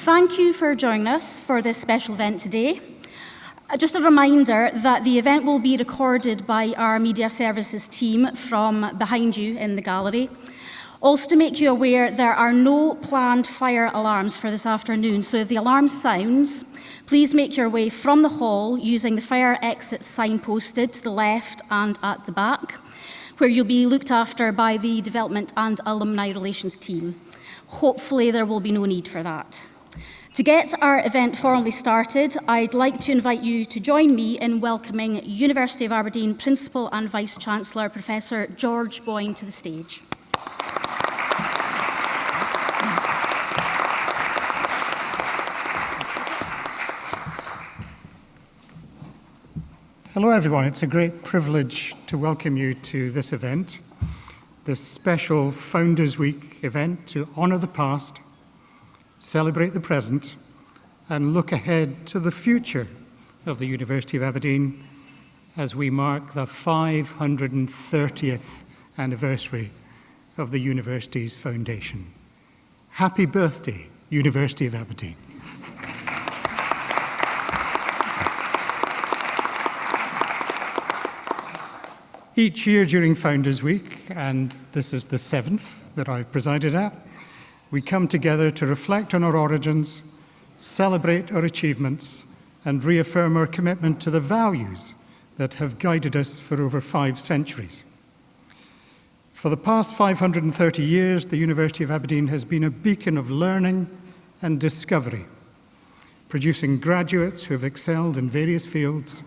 Thank you for joining us for this special event today. Just a reminder that the event will be recorded by our media services team from behind you in the gallery. Also, to make you aware, there are no planned fire alarms for this afternoon, so if the alarm sounds, please make your way from the hall using the fire exit sign posted to the left and at the back, where you'll be looked after by the Development and Alumni Relations team. Hopefully, there will be no need for that. To get our event formally started, I'd like to invite you to join me in welcoming University of Aberdeen Principal and Vice Chancellor, Professor George Boyne, to the stage. Hello everyone, it's a great privilege to welcome you to this event, this special Founders Week event to honour the past, celebrate the present, and look ahead to the future of the University of Aberdeen as we mark the 530th anniversary of the university's foundation. Happy birthday, University of Aberdeen. Each year during Founders Week, and this is the 7th that I've presided at, we come together to reflect on our origins, celebrate our achievements, and reaffirm our commitment to the values that have guided us for over 5 centuries. For the past 530 years, the University of Aberdeen has been a beacon of learning and discovery, producing graduates who have excelled in various fields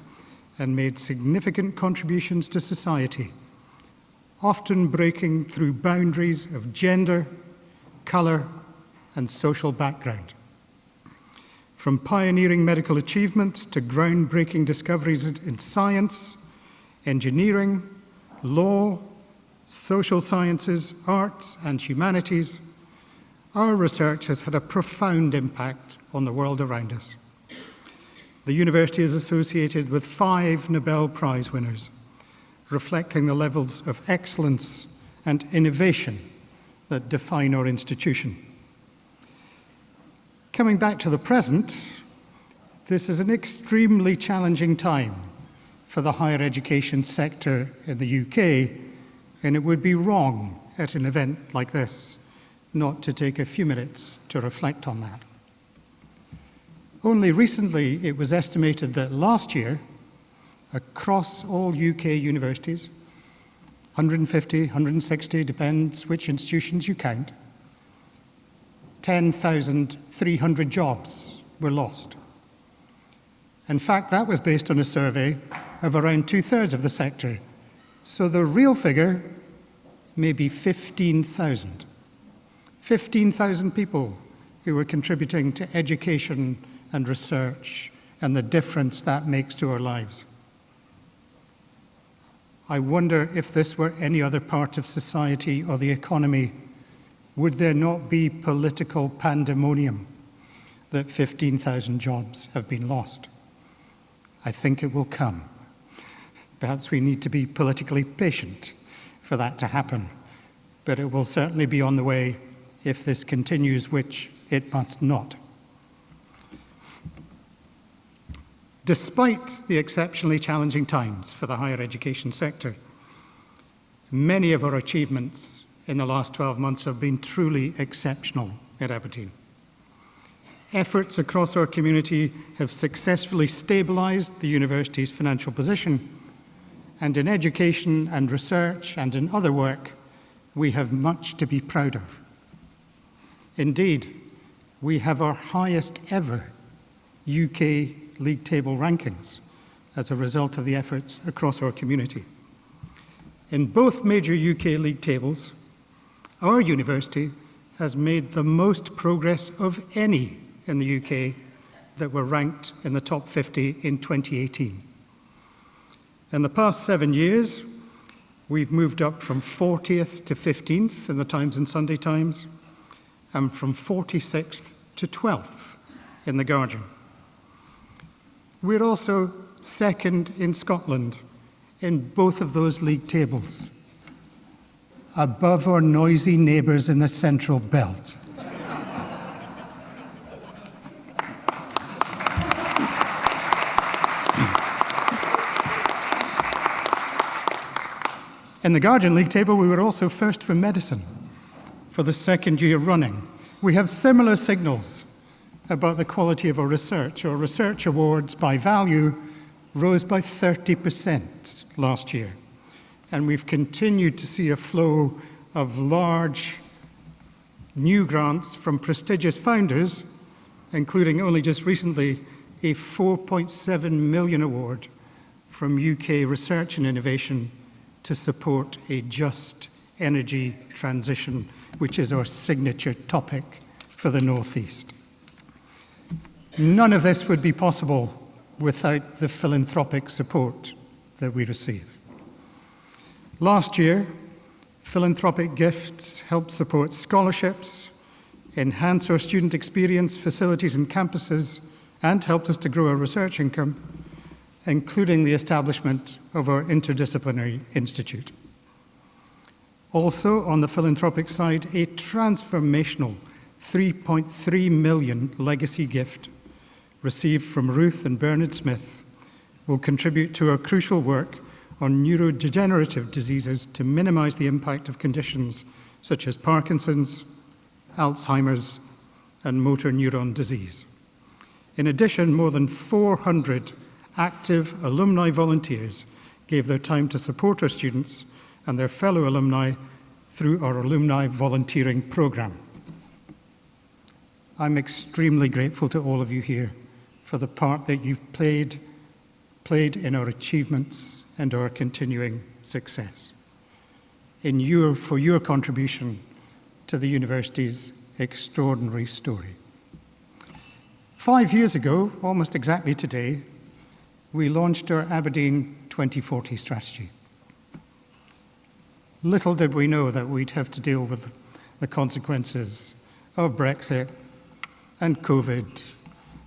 and made significant contributions to society, often breaking through boundaries of gender, colour, and social background. From pioneering medical achievements to groundbreaking discoveries in science, engineering, law, social sciences, arts, and humanities, our research has had a profound impact on the world around us. The university is associated with 5 Nobel Prize winners, reflecting the levels of excellence and innovation that define our institution. Coming back to the present, this is an extremely challenging time for the higher education sector in the UK, and it would be wrong at an event like this not to take a few minutes to reflect on that. Only recently it was estimated that last year, across all UK universities, 150, 160, depends which institutions you count, 10,300 jobs were lost. In fact, that was based on a survey of around 2/3 of the sector. So the real figure may be 15,000. 15,000 people who were contributing to education and research and the difference that makes to our lives. I wonder if this were any other part of society or the economy, would there not be political pandemonium that 15,000 jobs have been lost? I think it will come. Perhaps we need to be politically patient for that to happen, but it will certainly be on the way if this continues, which it must not. Despite the exceptionally challenging times for the higher education sector, many of our achievements in the last 12 months have been truly exceptional at Aberdeen. Efforts across our community have successfully stabilised the university's financial position, and in education and research and in other work, we have much to be proud of. Indeed, we have our highest ever UK league table rankings as a result of the efforts across our community. In both major UK league tables, our university has made the most progress of any in the UK that were ranked in the top 50 in 2018. In the past 7 years, we've moved up from 40th to 15th in the Times and Sunday Times, and from 46th to 12th in the Guardian. We're also second in Scotland in both of those league tables, above our noisy neighbours in the Central Belt. In the Guardian League table, we were also first for medicine for the second year running. We have similar signals about the quality of our research. Our research awards by value rose by 30% last year. And we've continued to see a flow of large new grants from prestigious founders, including only just recently a £4.7 million award from UK Research and Innovation to support a just energy transition, which is our signature topic for the North East. None of this would be possible without the philanthropic support that we receive. Last year, philanthropic gifts helped support scholarships, enhance our student experience, facilities and campuses, and helped us to grow our research income, including the establishment of our Interdisciplinary Institute. Also, on the philanthropic side, a transformational £3.3 million legacy gift received from Ruth and Bernard Smith will contribute to our crucial work on neurodegenerative diseases to minimize the impact of conditions such as Parkinson's, Alzheimer's, and motor neuron disease. In addition, more than 400 active alumni volunteers gave their time to support our students and their fellow alumni through our alumni volunteering program. I'm extremely grateful to all of you here for the part that you've played in our achievements and our continuing success, for your contribution to the university's extraordinary story. 5 years ago, almost exactly today, we launched our Aberdeen 2040 strategy. Little did we know that we'd have to deal with the consequences of Brexit and COVID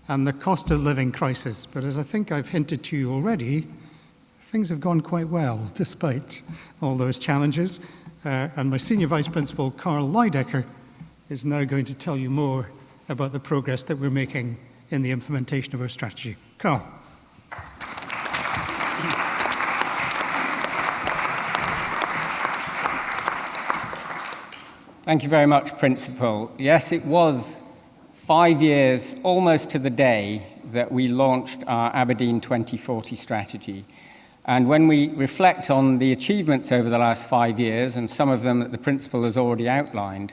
and the cost of living crisis. But as I think I've hinted to you already, things have gone quite well despite all those challenges. And my Senior Vice Principal, Carl Leidecker, is now going to tell you more about the progress that we're making in the implementation of our strategy. Carl. Thank you very much, Principal. Yes, it was 5 years, almost to the day, that we launched our Aberdeen 2040 strategy. And when we reflect on the achievements over the last 5 years, and some of them that the Principal has already outlined,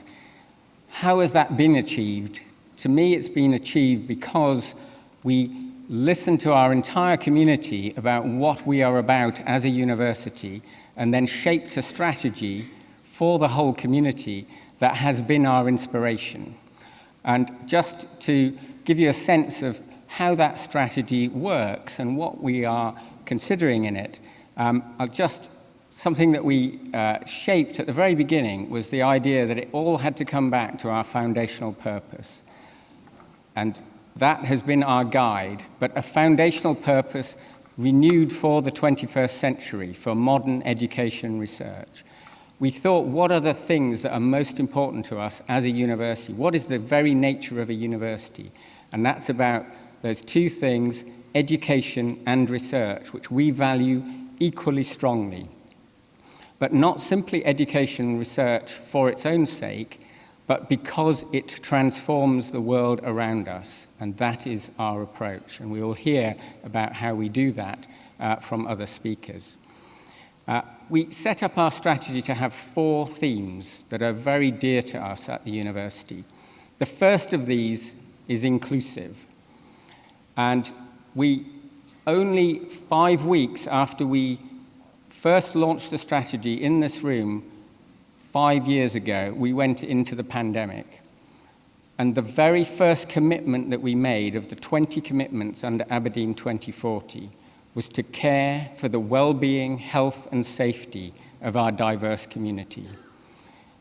how has that been achieved? To me, it's been achieved because we listened to our entire community about what we are about as a university, and then shaped a strategy for the whole community that has been our inspiration. And just to give you a sense of how that strategy works and what we are considering in it, something that we shaped at the very beginning was the idea that it all had to come back to our foundational purpose. And that has been our guide, but a foundational purpose renewed for the 21st century, for modern education research. We thought, what are the things that are most important to us as a university? What is the very nature of a university? And that's about those two things, education and research, which we value equally strongly. But not simply education and research for its own sake, but because it transforms the world around us. And that is our approach. And we will hear about how we do that from other speakers. We set up our strategy to have 4 themes that are very dear to us at the university. The first of these is inclusive. And we, only 5 weeks after we first launched the strategy in this room 5 years ago, we went into the pandemic. And the very first commitment that we made of the 20 commitments under Aberdeen 2040 was to care for the well-being, health, and safety of our diverse community.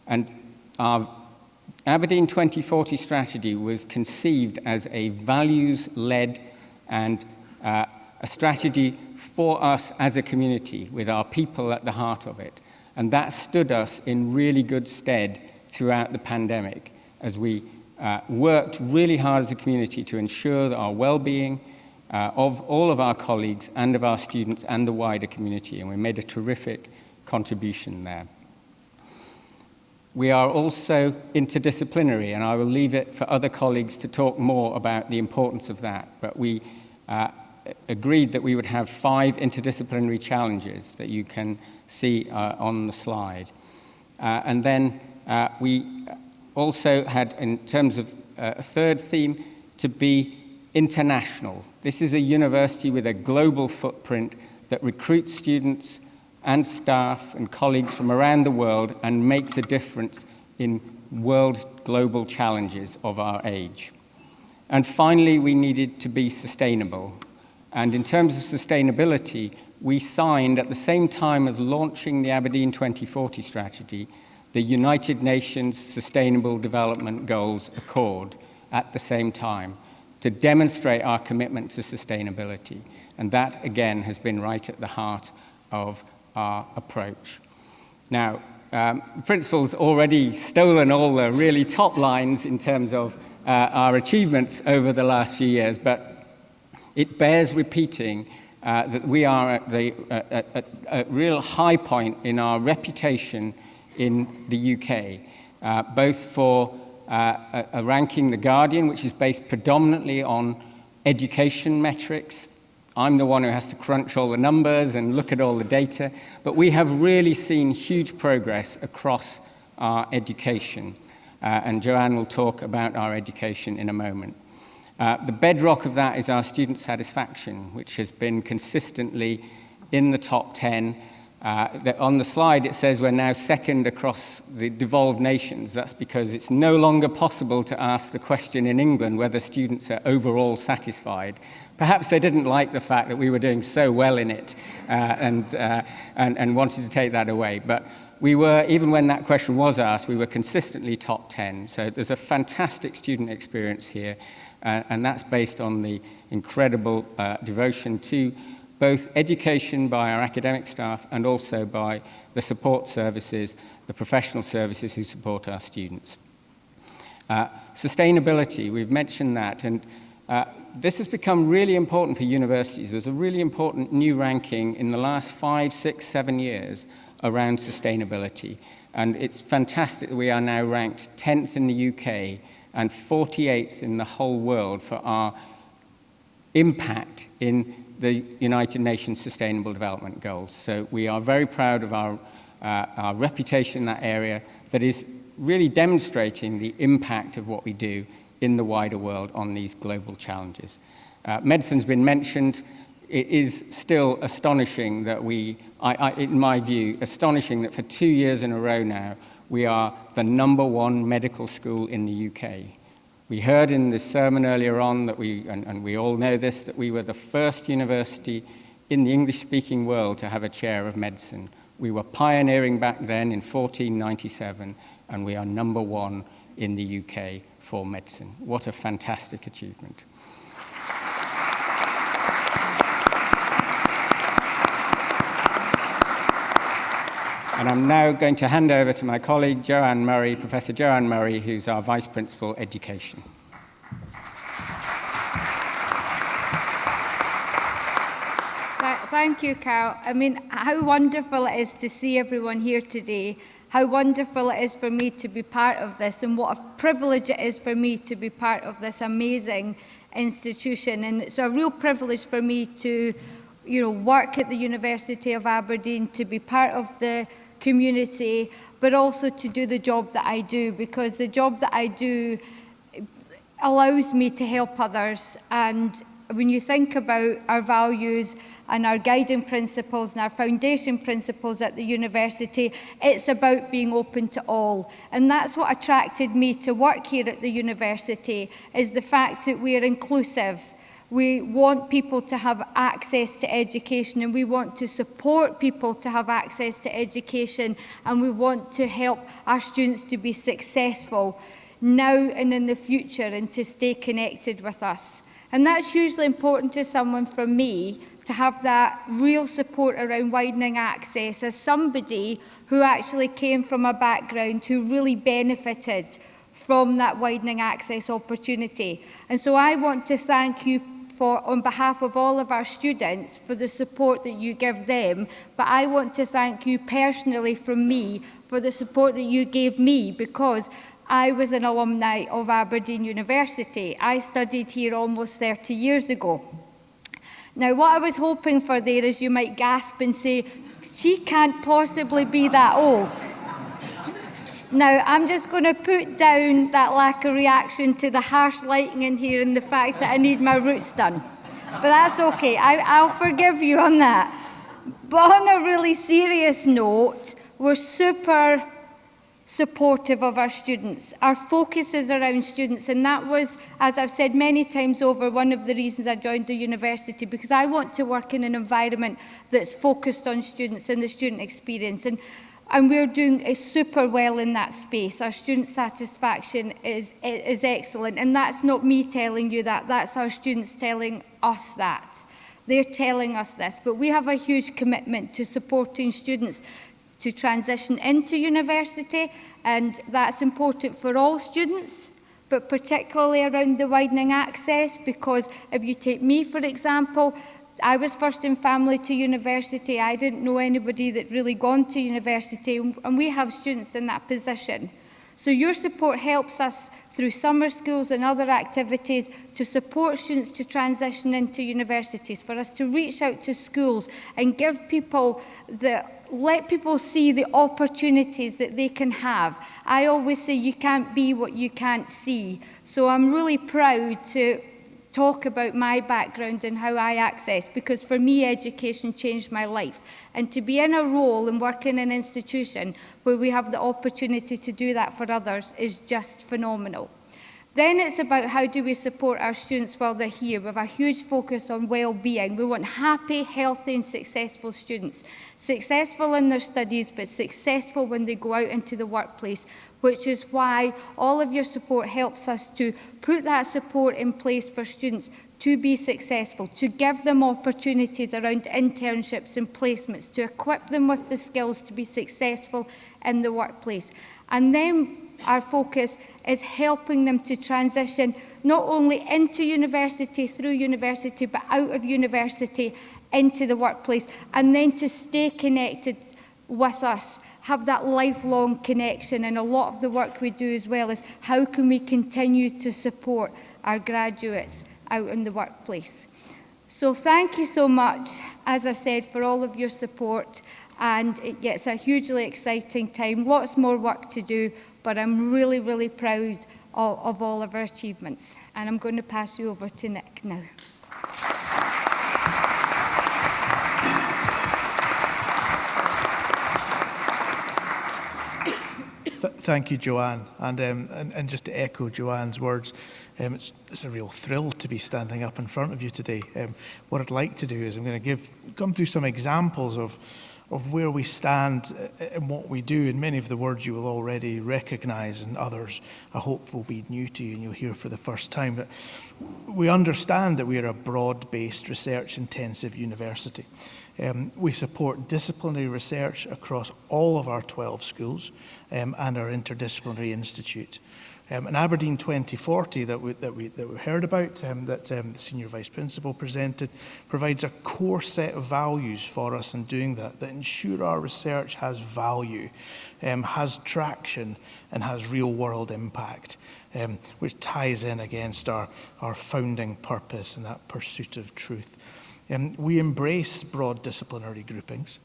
And our Aberdeen 2040 strategy was conceived as a values-led and a strategy for us as a community, with our people at the heart of it. And that stood us in really good stead throughout the pandemic, as we worked really hard as a community to ensure that our well-being of all of our colleagues and of our students and the wider community. And we made a terrific contribution there. We are also interdisciplinary, and I will leave it for other colleagues to talk more about the importance of that. But we agreed that we would have 5 interdisciplinary challenges that you can see on the slide. And then we also had, in terms of a third theme, to be international. This is a university with a global footprint that recruits students and staff and colleagues from around the world and makes a difference in world global challenges of our age. And finally, we needed to be sustainable. And in terms of sustainability, we signed at the same time as launching the Aberdeen 2040 strategy, the United Nations Sustainable Development Goals Accord at the same time to demonstrate our commitment to sustainability. And that, again, has been right at the heart of our approach. Now, the principal's already stolen all the really top lines in terms of our achievements over the last few years, but it bears repeating that we are at a real high point in our reputation in the UK, both for a ranking, The Guardian, which is based predominantly on education metrics. I'm the one who has to crunch all the numbers and look at all the data, but we have really seen huge progress across our education, and Joanne will talk about our education in a moment. The bedrock of that is our student satisfaction, which has been consistently in the top 10. On the slide, it says we're now second across the devolved nations. That's because it's no longer possible to ask the question in England whether students are overall satisfied. Perhaps they didn't like the fact that we were doing so well in it and wanted to take that away. But we were, even when that question was asked, we were consistently top 10. So there's a fantastic student experience here, and that's based on the incredible devotion to both education by our academic staff and also by the support services, the professional services who support our students. Sustainability, we've mentioned that, and this has become really important for universities. There's a really important new ranking in the last 5, 6, 7 years around sustainability. And it's fantastic that we are now ranked 10th in the UK and 48th in the whole world for our impact in the United Nations Sustainable Development Goals. So we are very proud of our reputation in that area that is really demonstrating the impact of what we do in the wider world on these global challenges. Medicine's been mentioned. It is still astonishing that in my view, astonishing that for 2 years in a row now, we are the #1 medical school in the UK. We heard in the sermon earlier on that and we all know this, that we were the first university in the English-speaking world to have a chair of medicine. We were pioneering back then in 1497, and we are #1 in the UK for medicine. What a fantastic achievement. And I'm now going to hand over to my colleague, Joanne Murray, Professor Joanne Murray, who's our Vice Principal Education. Thank you, Carol. I mean, how wonderful it is to see everyone here today. How wonderful it is for me to be part of this, and what a privilege it is for me to be part of this amazing institution. And it's a real privilege for me to, work at the University of Aberdeen, to be part of the community, but also to do the job that I do, because the job that I do allows me to help others. And when you think about our values and our guiding principles and our foundation principles at the university, it's about being open to all. And that's what attracted me to work here at the university, is the fact that we are inclusive. We want people to have access to education, and we want to support people to have access to education, and we want to help our students to be successful now and in the future, and to stay connected with us. And that's hugely important to someone from me, to have that real support around widening access, as somebody who actually came from a background who really benefited from that widening access opportunity. And so I want to thank you on behalf of all of our students for the support that you give them, but I want to thank you personally from me for the support that you gave me, because I was an alumni of Aberdeen University. I studied here almost 30 years ago. Now, what I was hoping for there is you might gasp and say, she can't possibly be that old. Now, I'm just going to put down that lack of reaction to the harsh lighting in here and the fact that I need my roots done. But that's okay, I'll forgive you on that. But on a really serious note, we're super supportive of our students. Our focus is around students, and that was, as I've said many times over, one of the reasons I joined the university, because I want to work in an environment that's focused on students and the student experience. And we're doing super well in that space. Our student satisfaction is excellent, and that's not me telling you that, that's our students telling us that. They're telling us this, but we have a huge commitment to supporting students to transition into university, and that's important for all students, but particularly around the widening access, because if you take me, for example, I was first in family to university. I didn't know anybody that really gone to university, and we have students in that position. So your support helps us through summer schools and other activities to support students to transition into universities, for us to reach out to schools and give people let people see the opportunities that they can have. I always say you can't be what you can't see. So I'm really proud to talk about my background and how I access, because for me education changed my life, and to be in a role and work in an institution where we have the opportunity to do that for others is just phenomenal. Then it's about how do we support our students while they're here. We have a huge focus on well-being. We want happy, healthy and successful students. Successful in their studies, but successful when they go out into the workplace, which is why all of your support helps us to put that support in place for students to be successful, to give them opportunities around internships and placements, to equip them with the skills to be successful in the workplace. And then our focus is helping them to transition not only into university, through university, but out of university into the workplace, and then to stay connected with us, have that lifelong connection. And a lot of the work we do as well is how can we continue to support our graduates out in the workplace. So thank you so much, as I said, for all of your support, and it's a hugely exciting time, lots more work to do, but I'm really, really proud of all of our achievements. And I'm going to pass you over to Nick now. Thank you, Joanne. And just to echo Joanne's words, it's a real thrill to be standing up in front of you today. What I'd like to do is I'm going to come through some examples of where we stand and what we do, and many of the words you will already recognise, and others I hope will be new to you and you'll hear for the first time. But we understand that we are a broad-based, research-intensive university. We support disciplinary research across all of our 12 schools and our interdisciplinary institute. And Aberdeen 2040 that we heard about, that the Senior Vice Principal presented, provides a core set of values for us in doing that ensure our research has value, has traction and has real world impact, which ties in against our founding purpose and that pursuit of truth. We embrace broad disciplinary groupings,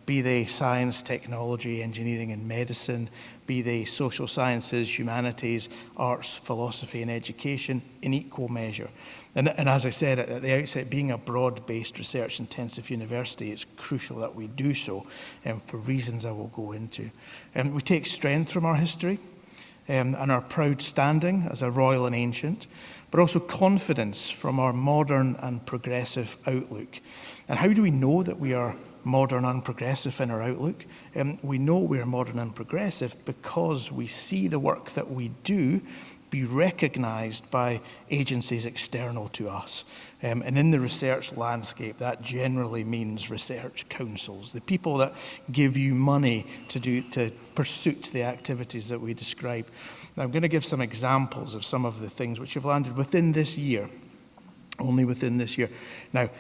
be they science, technology, engineering and medicine, be they social sciences, humanities, arts, philosophy and education in equal measure. And as I said at the outset, being a broad-based research-intensive university, it's crucial that we do so for reasons I will go into. We take strength from our history and our proud standing as a royal and ancient, but also confidence from our modern and progressive outlook. And how do we know that we are modern and progressive in our outlook? We know we are modern and progressive because we see the work that we do be recognised by agencies external to us. And in the research landscape, that generally means research councils, the people that give you money to pursue the activities that we describe. Now, I'm going to give some examples of some of the things which have landed within this year. only within this year. Now,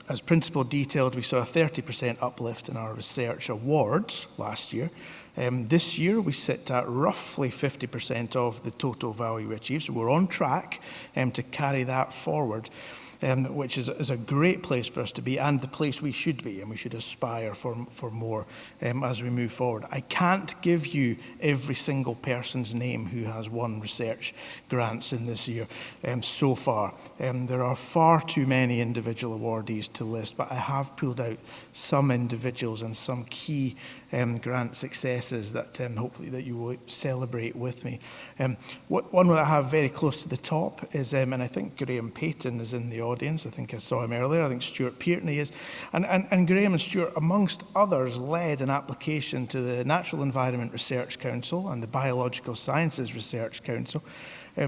as Principal detailed, we saw a 30% uplift in our research awards last year. This year, we sit at roughly 50% of the total value we achieved, so we're on track to carry that forward. Which is a great place for us to be, and the place we should be, and we should aspire for more as we move forward. I can't give you every single person's name who has won research grants in this year so far. There are far too many individual awardees to list, but I have pulled out some individuals and some key grant successes that hopefully that you will celebrate with me. One that I have very close to the top is, and I think Graham Payton is in the audience. I think I saw him earlier. I think Stuart Peartney is. And Graham and Stuart, amongst others, led an application to the Natural Environment Research Council and the Biological Sciences Research Council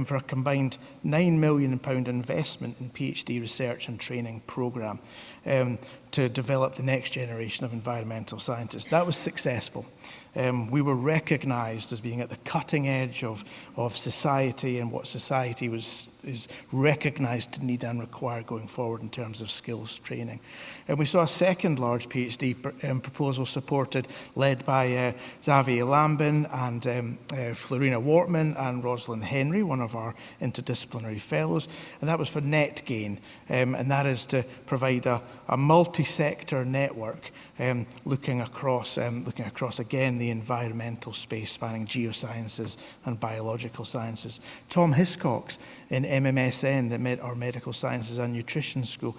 for a combined £9 million investment in PhD research and training programme to develop the next generation of environmental scientists. That was successful. We were recognised as being at the cutting edge of society and what society is recognised to need and require going forward in terms of skills training. And we saw a second large PhD proposal supported, led by Xavier Lambin and Florina Wortman and Rosalind Henry, one of our interdisciplinary fellows, and that was for net gain, and that is to provide a multi-sector network looking across again the environmental space spanning geosciences and biological sciences. Tom Hiscox in MMSN, our Medical Sciences and Nutrition School,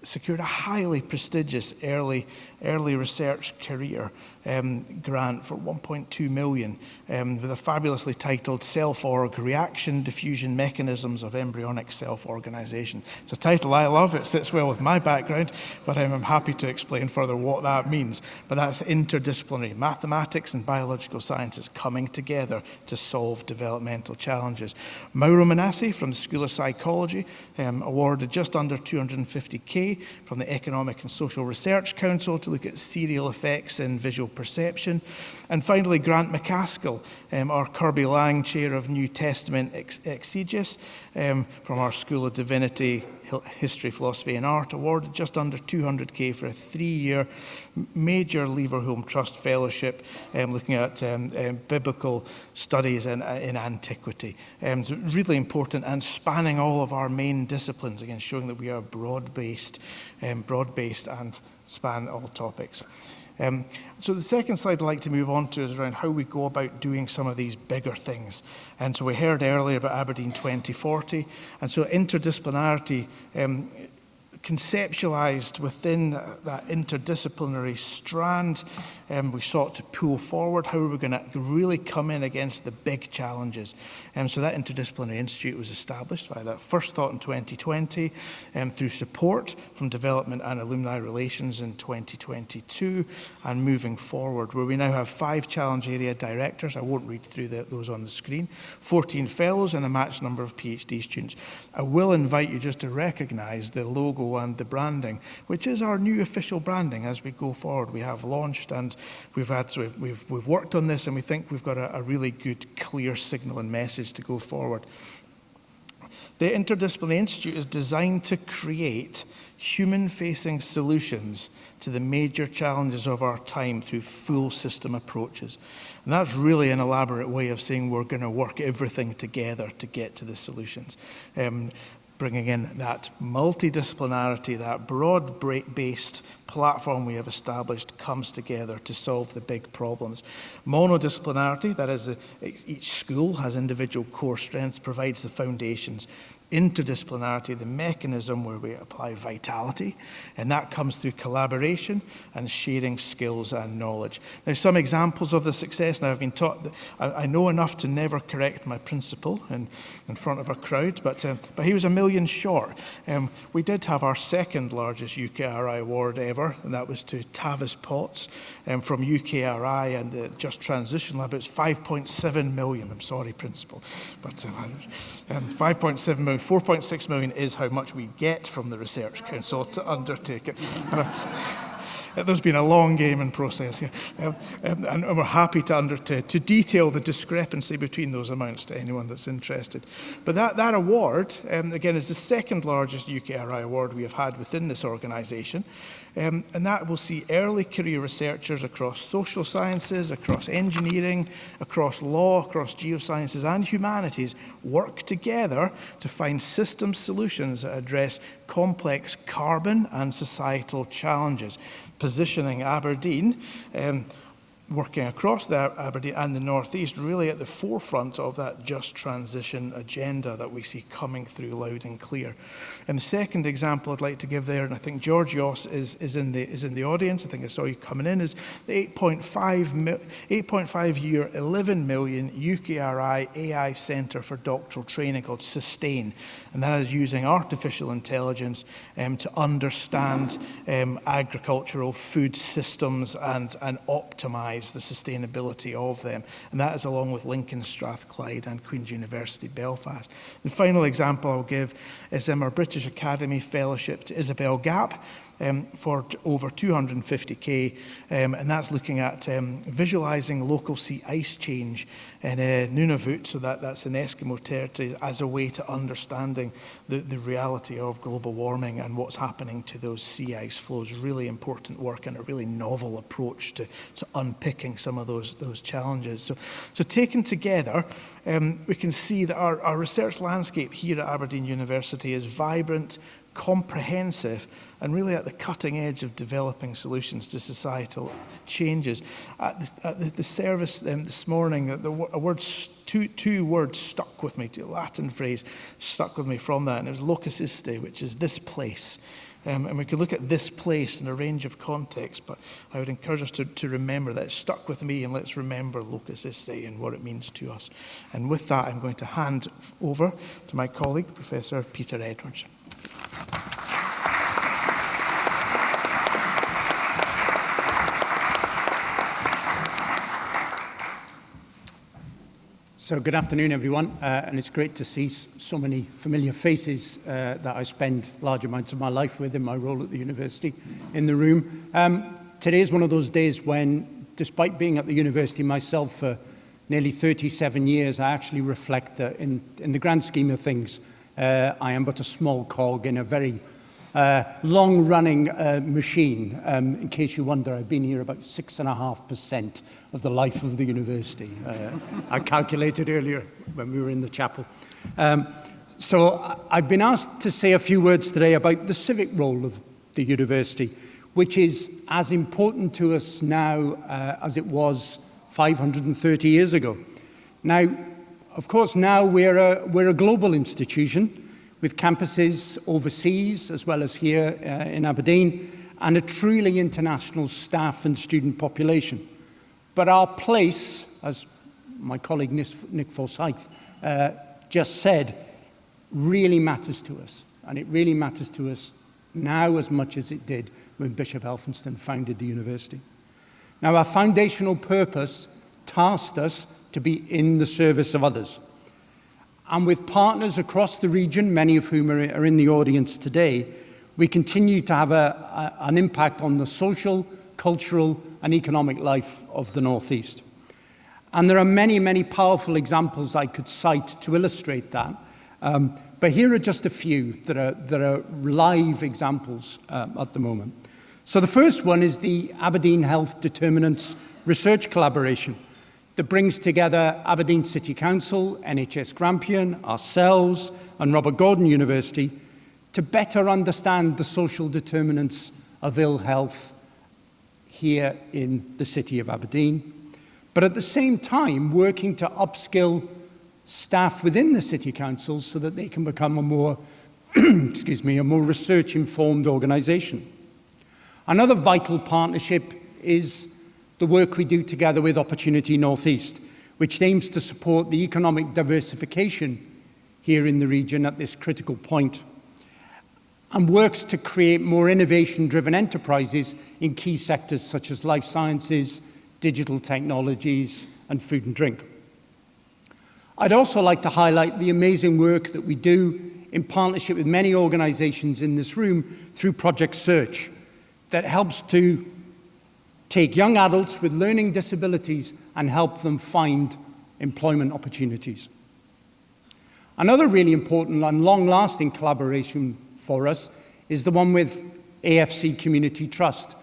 secured a highly prestigious early research career grant for 1.2 million with a fabulously titled Self-Org Reaction Diffusion Mechanisms of Embryonic Self-Organization. It's a title I love. It sits well with my background, but I'm happy to explain further what that means. But that's interdisciplinary, mathematics and biological sciences coming together to solve developmental challenges. Mauro Manassi from the School of Psychology awarded just under 250k from the Economic and Social Research Council to look at serial effects in visual perception. And finally, Grant McCaskill, our Kirby Lang Chair of New Testament Exegesis from our School of Divinity, History, Philosophy and Art, awarded just under 200k for a 3-year major Leverhulme Trust Fellowship looking at biblical studies in antiquity. So really important and spanning all of our main disciplines, again showing that we are broad-based and span all topics. So the second slide I'd like to move on to is around how we go about doing some of these bigger things. And so we heard earlier about Aberdeen 2040, and so interdisciplinarity conceptualized within that interdisciplinary strand, we sought to pull forward how we're going to really come in against the big challenges. So that Interdisciplinary Institute was established by that first thought in 2020 through support from Development and Alumni Relations in 2022 and moving forward, where we now have 5 challenge area directors. I won't read through those on the screen, 14 fellows and a matched number of PhD students. I will invite you just to recognize the logo and the branding, which is our new official branding as we go forward. We have launched and we've worked on this, and we think we've got a really good, clear signal and message to go forward. The Interdisciplinary Institute is designed to create human-facing solutions to the major challenges of our time through full system approaches. And that's really an elaborate way of saying we're going to work everything together to get to the solutions. Bringing in that multidisciplinarity, that broad-based platform we have established comes together to solve the big problems. Monodisciplinarity, that is, each school has individual core strengths, provides the foundations. Interdisciplinarity, the mechanism where we apply vitality, and that comes through collaboration and sharing skills and knowledge. Now, some examples of the success. Now, I've been taught that I know enough to never correct my principal in front of a crowd, but he was $1 million short. We did have our second largest UKRI award ever, and that was to Tavis Potts from UKRI and the Just Transition Lab. It was 5.7 million. I'm sorry, principal, but 5.7 million. 4.6 million is how much we get from the Research Council to undertake it. there's been a long gaming process here. And we're happy to detail the discrepancy between those amounts to anyone that's interested. But that award, again, is the second largest UKRI award we have had within this organisation. And that will see early career researchers across social sciences, across engineering, across law, across geosciences and humanities work together to find system solutions that address complex carbon and societal challenges, positioning Aberdeen, working across Aberdeen and the North East, really at the forefront of that just transition agenda that we see coming through loud and clear. And the second example I'd like to give there, and I think George Yoss is in the audience, I think I saw you coming in, is the 8.5 year, 11 million UKRI AI Centre for Doctoral Training called SUSTAIN. And that is using artificial intelligence to understand agricultural food systems and optimise the sustainability of them. And that is along with Lincoln, Strathclyde and Queen's University Belfast. The final example I'll give is our British Academy Fellowship to Isabel Gap for over 250k, and that's looking at visualising local sea ice change in Nunavut, so that's in Eskimo territory, as a way to understanding the reality of global warming and what's happening to those sea ice flows. Really important work and a really novel approach to unpicking some of those challenges. So taken together, we can see that our research landscape here at Aberdeen University is vibrant, comprehensive, and really at the cutting edge of developing solutions to societal changes. At the service this morning, two words stuck with me, a Latin phrase stuck with me from that, and it was locus iste, which is this place. And we could look at this place in a range of contexts, but I would encourage us to remember that. It stuck with me, and let's remember locus iste and what it means to us. And with that, I'm going to hand over to my colleague, Professor Peter Edwards. So good afternoon, everyone, and it's great to see so many familiar faces that I spend large amounts of my life with in my role at the university in the room. Today is one of those days when, despite being at the university myself for nearly 37 years, I actually reflect that in the grand scheme of things, I am but a small cog in a very long-running machine. In case you wonder, I've been here about 6.5% of the life of the university. I calculated earlier when we were in the chapel. So I've been asked to say a few words today about the civic role of the university, which is as important to us now as it was 530 years ago. Now, of course, now we're a global institution with campuses overseas as well as here in Aberdeen, and a truly international staff and student population. But our place, as my colleague Nick Forsyth just said, really matters to us. And it really matters to us now as much as it did when Bishop Elphinstone founded the university. Now, our foundational purpose tasked us to be in the service of others. And with partners across the region, many of whom are in the audience today, we continue to have an impact on the social, cultural, and economic life of the North East. And there are many, many powerful examples I could cite to illustrate that. But here are just a few that are live examples at the moment. So the first one is the Aberdeen Health Determinants Research Collaboration that brings together Aberdeen City Council, NHS Grampian, ourselves, and Robert Gordon University to better understand the social determinants of ill health here in the city of Aberdeen, but at the same time working to upskill staff within the City Council so that they can become a more, a more research-informed organisation. Another vital partnership is the work we do together with Opportunity North East, which aims to support the economic diversification here in the region at this critical point, and works to create more innovation-driven enterprises in key sectors such as life sciences, digital technologies, and food and drink. I'd also like to highlight the amazing work that we do in partnership with many organisations in this room through Project Search that helps to take young adults with learning disabilities and help them find employment opportunities. Another really important and long-lasting collaboration for us is the one with AFC Community Trust.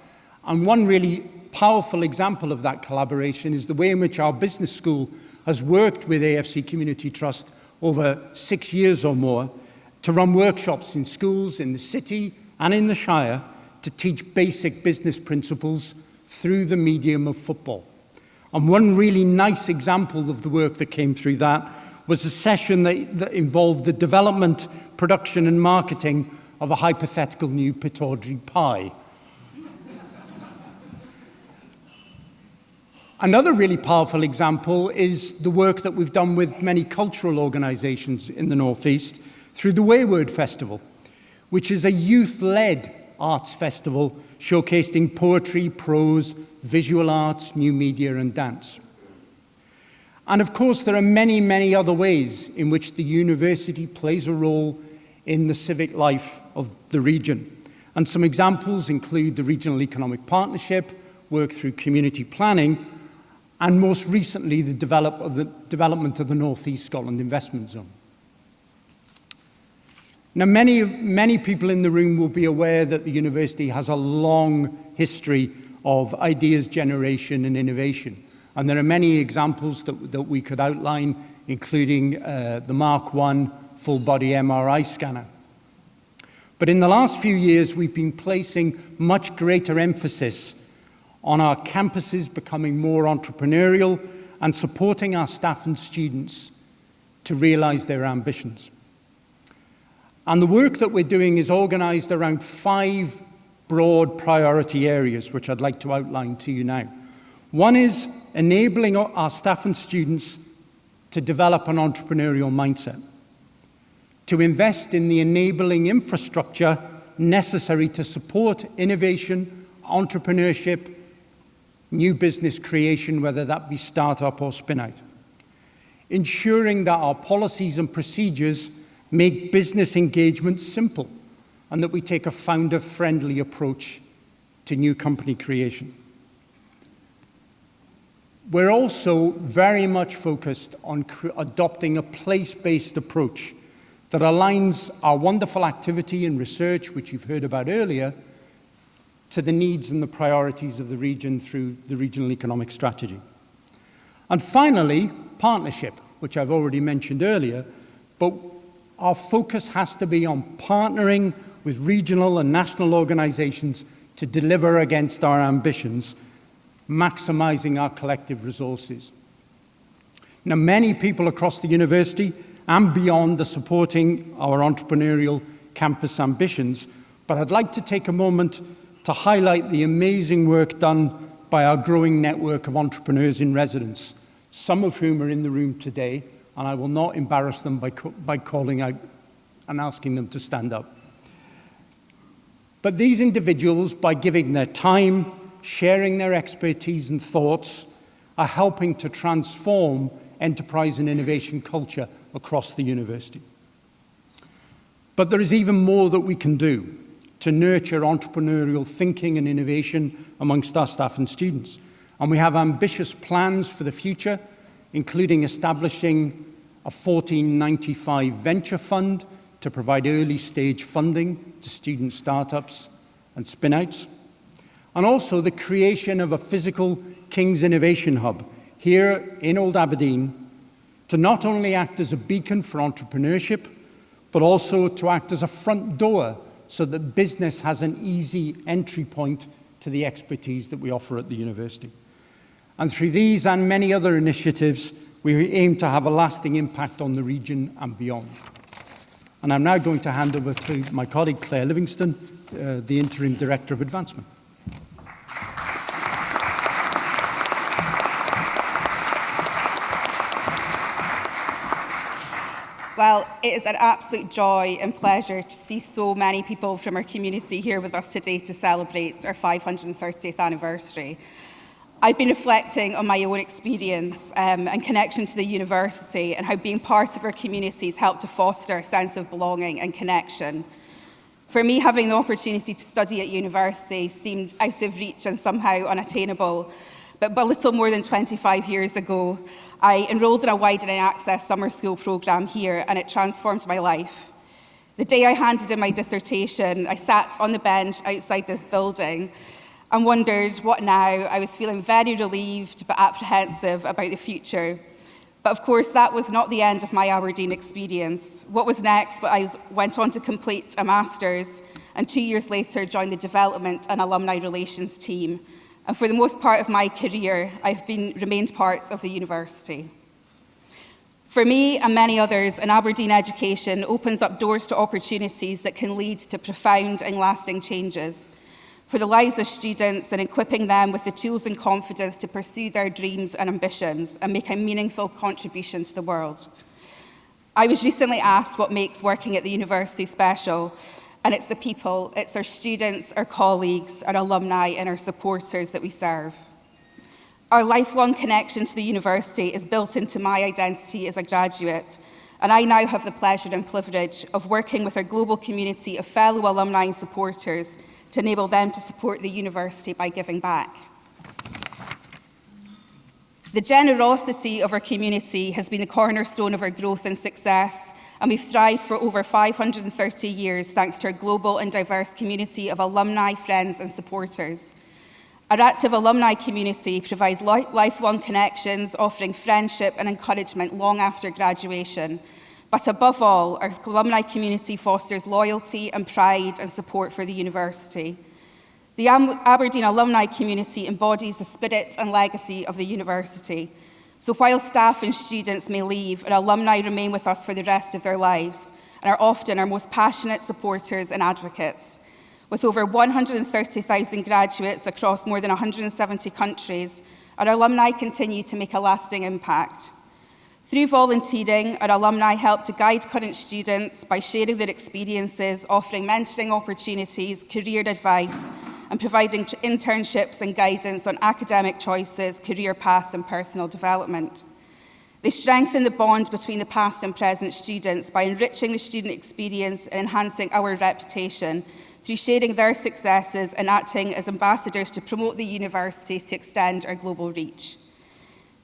And one really powerful example of that collaboration is the way in which our business school has worked with AFC Community Trust over 6 years or more to run workshops in schools in the city and in the Shire to teach basic business principles through the medium of football. And one really nice example of the work that came through that was a session that involved the development, production and marketing of a hypothetical new Pitaudry pie. Another really powerful example is the work that we've done with many cultural organisations in the North East through the Wayward Festival, which is a youth-led arts festival showcasing poetry, prose, visual arts, new media and dance. And of course, there are many, many other ways in which the university plays a role in the civic life of the region. And some examples include the Regional Economic Partnership, work through community planning, and most recently, the development of the North East Scotland Investment Zone. Now, many people in the room will be aware that the university has a long history of ideas generation and innovation. And there are many examples that we could outline, including the Mark I full-body MRI scanner. But in the last few years, we've been placing much greater emphasis on our campuses becoming more entrepreneurial and supporting our staff and students to realise their ambitions. And the work that we're doing is organised around 5 broad priority areas, which I'd like to outline to you now. One is enabling our staff and students to develop an entrepreneurial mindset, to invest in the enabling infrastructure necessary to support innovation, entrepreneurship, new business creation, whether that be startup or spin-out. Ensuring that our policies and procedures make business engagement simple and that we take a founder-friendly approach to new company creation. We're also very much focused on adopting a place-based approach that aligns our wonderful activity and research, which you've heard about earlier, to the needs and the priorities of the region through the Regional Economic Strategy. And finally, partnership, which I've already mentioned earlier, but our focus has to be on partnering with regional and national organisations to deliver against our ambitions, maximising our collective resources. Now, many people across the university and beyond are supporting our entrepreneurial campus ambitions, but I'd like to take a moment to highlight the amazing work done by our growing network of entrepreneurs in residence, some of whom are in the room today, and I will not embarrass them by calling out and asking them to stand up. But these individuals, by giving their time, sharing their expertise and thoughts, are helping to transform enterprise and innovation culture across the university. But there is even more that we can do to nurture entrepreneurial thinking and innovation amongst our staff and students. And we have ambitious plans for the future, including establishing a 1495 venture fund to provide early stage funding to student startups and spin-outs. And also the creation of a physical King's Innovation Hub here in Old Aberdeen to not only act as a beacon for entrepreneurship, but also to act as a front door so that business has an easy entry point to the expertise that we offer at the university. And through these and many other initiatives, we aim to have a lasting impact on the region and beyond. And I'm now going to hand over to my colleague Claire Livingston, the Interim Director of Advancement. Well, it is an absolute joy and pleasure to see so many people from our community here with us today to celebrate our 530th anniversary. I've been reflecting on my own experience and connection to the university and how being part of our communities helped to foster a sense of belonging and connection. For me, having the opportunity to study at university seemed out of reach and somehow unattainable. But a little more than 25 years ago, I enrolled in a widening access summer school programme here, and it transformed my life. The day I handed in my dissertation, I sat on the bench outside this building and wondered what now. I was feeling very relieved but apprehensive about the future. But of course, that was not the end of my Aberdeen experience. What was next? I went on to complete a master's, and 2 years later joined the development and alumni relations team. And for the most part of my career, I've remained part of the university. For me and many others, an Aberdeen education opens up doors to opportunities that can lead to profound and lasting changes for the lives of students, and equipping them with the tools and confidence to pursue their dreams and ambitions and make a meaningful contribution to the world. I was recently asked what makes working at the university special, and it's the people, it's our students, our colleagues, our alumni, and our supporters that we serve. Our lifelong connection to the university is built into my identity as a graduate, and I now have the pleasure and privilege of working with our global community of fellow alumni and supporters to enable them to support the university by giving back. The generosity of our community has been the cornerstone of our growth and success, and we've thrived for over 530 years thanks to our global and diverse community of alumni, friends, and supporters. Our active alumni community provides lifelong connections, offering friendship and encouragement long after graduation. But above all, our alumni community fosters loyalty and pride and support for the university. The Aberdeen alumni community embodies the spirit and legacy of the university. So while staff and students may leave, our alumni remain with us for the rest of their lives and are often our most passionate supporters and advocates. With over 130,000 graduates across more than 170 countries, our alumni continue to make a lasting impact. Through volunteering, our alumni help to guide current students by sharing their experiences, offering mentoring opportunities, career advice, and providing internships and guidance on academic choices, career paths, and personal development. They strengthen the bond between the past and present students by enriching the student experience and enhancing our reputation through sharing their successes and acting as ambassadors to promote the university to extend our global reach.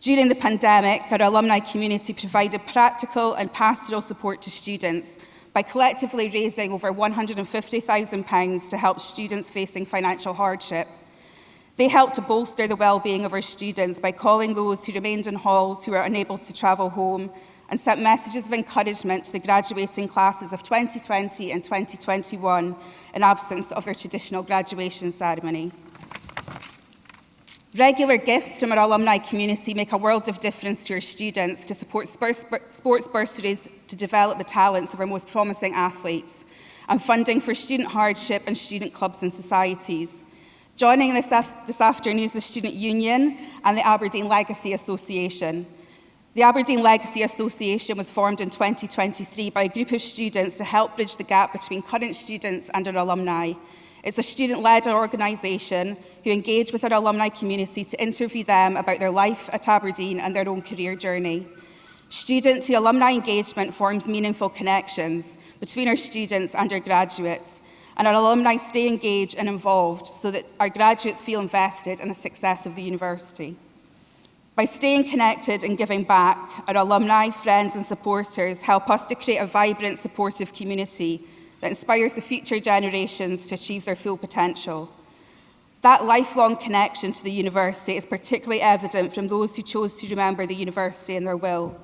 During the pandemic, our alumni community provided practical and pastoral support to students by collectively raising over £150,000 to help students facing financial hardship. They helped to bolster the well-being of our students by calling those who remained in halls who were unable to travel home, and sent messages of encouragement to the graduating classes of 2020 and 2021 in absence of their traditional graduation ceremony. Regular gifts from our alumni community make a world of difference to our students to support sports bursaries to develop the talents of our most promising athletes, and funding for student hardship and student clubs and societies. Joining this afternoon is the Student Union and the Aberdeen Legacy Association. The Aberdeen Legacy Association was formed in 2023 by a group of students to help bridge the gap between current students and our alumni. It's a student-led organisation who engage with our alumni community to interview them about their life at Aberdeen and their own career journey. Student-to-alumni engagement forms meaningful connections between our students and our graduates, and our alumni stay engaged and involved so that our graduates feel invested in the success of the university. By staying connected and giving back, our alumni, friends and supporters help us to create a vibrant, supportive community that inspires the future generations to achieve their full potential. That lifelong connection to the university is particularly evident from those who chose to remember the university in their will.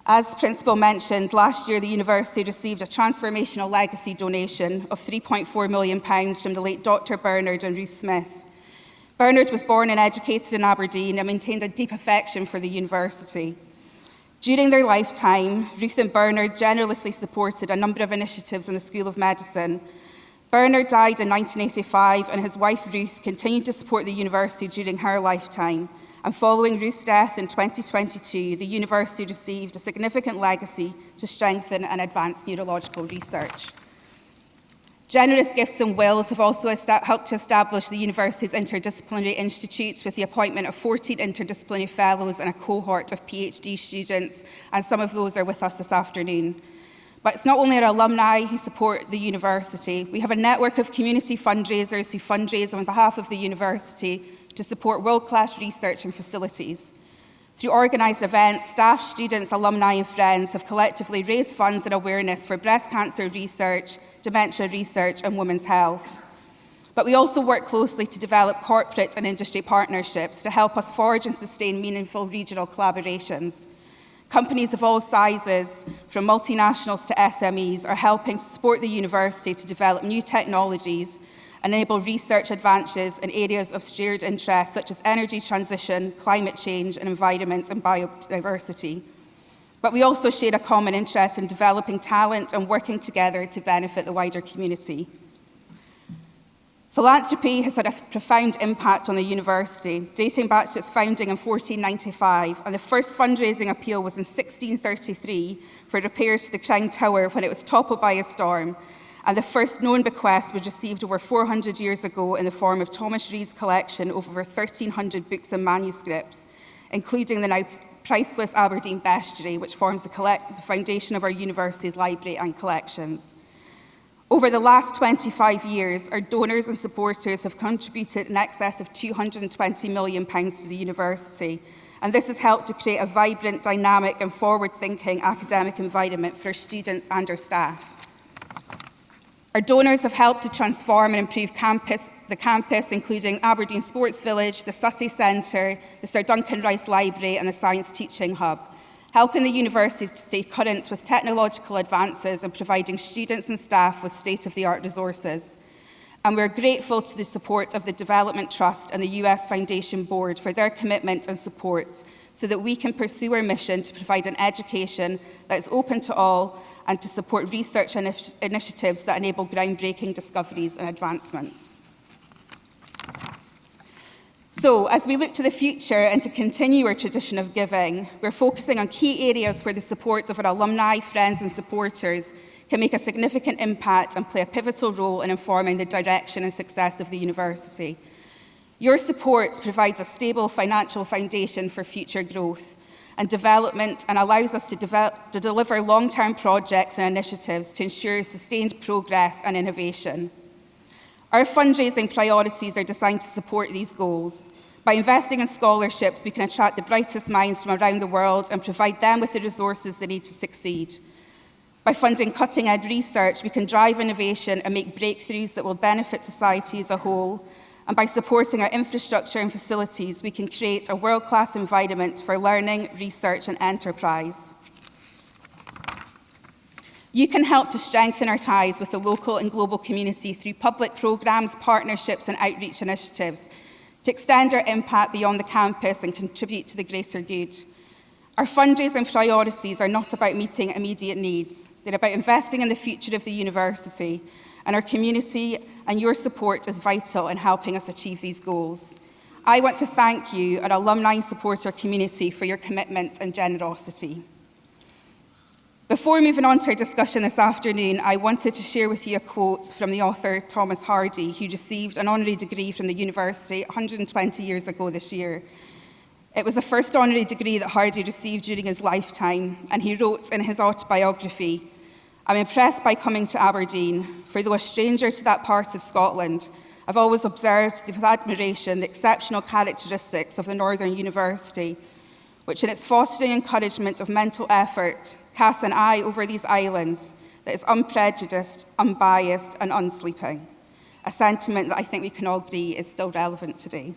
As Principal mentioned, last year the university received a transformational legacy donation of £3.4 million from the late Dr. Bernard and Ruth Smith. Bernard was born and educated in Aberdeen and maintained a deep affection for the university. During their lifetime, Ruth and Bernard generously supported a number of initiatives in the School of Medicine. Bernard died in 1985, and his wife Ruth continued to support the university during her lifetime. And following Ruth's death in 2022, the university received a significant legacy to strengthen and advance neurological research. Generous gifts and wills have also helped to establish the university's interdisciplinary institutes with the appointment of 14 interdisciplinary fellows and a cohort of PhD students, and some of those are with us this afternoon. But it's not only our alumni who support the university. We have a network of community fundraisers who fundraise on behalf of the university to support world-class research and facilities. Through organised events, staff, students, alumni and friends have collectively raised funds and awareness for breast cancer research, dementia research and women's health. But we also work closely to develop corporate and industry partnerships to help us forge and sustain meaningful regional collaborations. Companies of all sizes, from multinationals to SMEs, are helping to support the university to develop new technologies and enable research advances in areas of shared interest such as energy transition, climate change and environment and biodiversity. But we also share a common interest in developing talent and working together to benefit the wider community. Philanthropy has had a profound impact on the university, dating back to its founding in 1495, and the first fundraising appeal was in 1633 for repairs to the Crown Tower when it was toppled by a storm, and the first known bequest was received over 400 years ago in the form of Thomas Reid's collection of over 1,300 books and manuscripts, including the now priceless Aberdeen bestiary, which forms the foundation of our university's library and collections. Over the last 25 years, our donors and supporters have contributed in excess of £220 million to the university, and this has helped to create a vibrant, dynamic and forward-thinking academic environment for our students and our staff. Our donors have helped to transform and improve the campus, including Aberdeen Sports Village, the Sussey Centre, the Sir Duncan Rice Library and the Science Teaching Hub, helping the university to stay current with technological advances and providing students and staff with state-of-the-art resources. And we're grateful to the support of the Development Trust and the US Foundation Board for their commitment and support so that we can pursue our mission to provide an education that is open to all and to support research initiatives that enable groundbreaking discoveries and advancements. So, as we look to the future and to continue our tradition of giving, we're focusing on key areas where the support of our alumni, friends and supporters can make a significant impact and play a pivotal role in informing the direction and success of the university. Your support provides a stable financial foundation for future growth and development and allows us to deliver long-term projects and initiatives to ensure sustained progress and innovation. Our fundraising priorities are designed to support these goals. By investing in scholarships, we can attract the brightest minds from around the world and provide them with the resources they need to succeed. By funding cutting-edge research, we can drive innovation and make breakthroughs that will benefit society as a whole. And by supporting our infrastructure and facilities, we can create a world-class environment for learning, research and enterprise. You can help to strengthen our ties with the local and global community through public programmes, partnerships and outreach initiatives to extend our impact beyond the campus and contribute to the greater good. Our fundraising priorities are not about meeting immediate needs. They're about investing in the future of the university, and our community and your support is vital in helping us achieve these goals. I want to thank you, our alumni and supporter community, for your commitment and generosity. Before moving on to our discussion this afternoon, I wanted to share with you a quote from the author Thomas Hardy, who received an honorary degree from the university 120 years ago this year. It was the first honorary degree that Hardy received during his lifetime, and he wrote in his autobiography, "I'm impressed by coming to Aberdeen, for though a stranger to that part of Scotland, I've always observed with admiration the exceptional characteristics of the Northern University, which in its fostering encouragement of mental effort casts an eye over these islands that is unprejudiced, unbiased and unsleeping," a sentiment that I think we can all agree is still relevant today.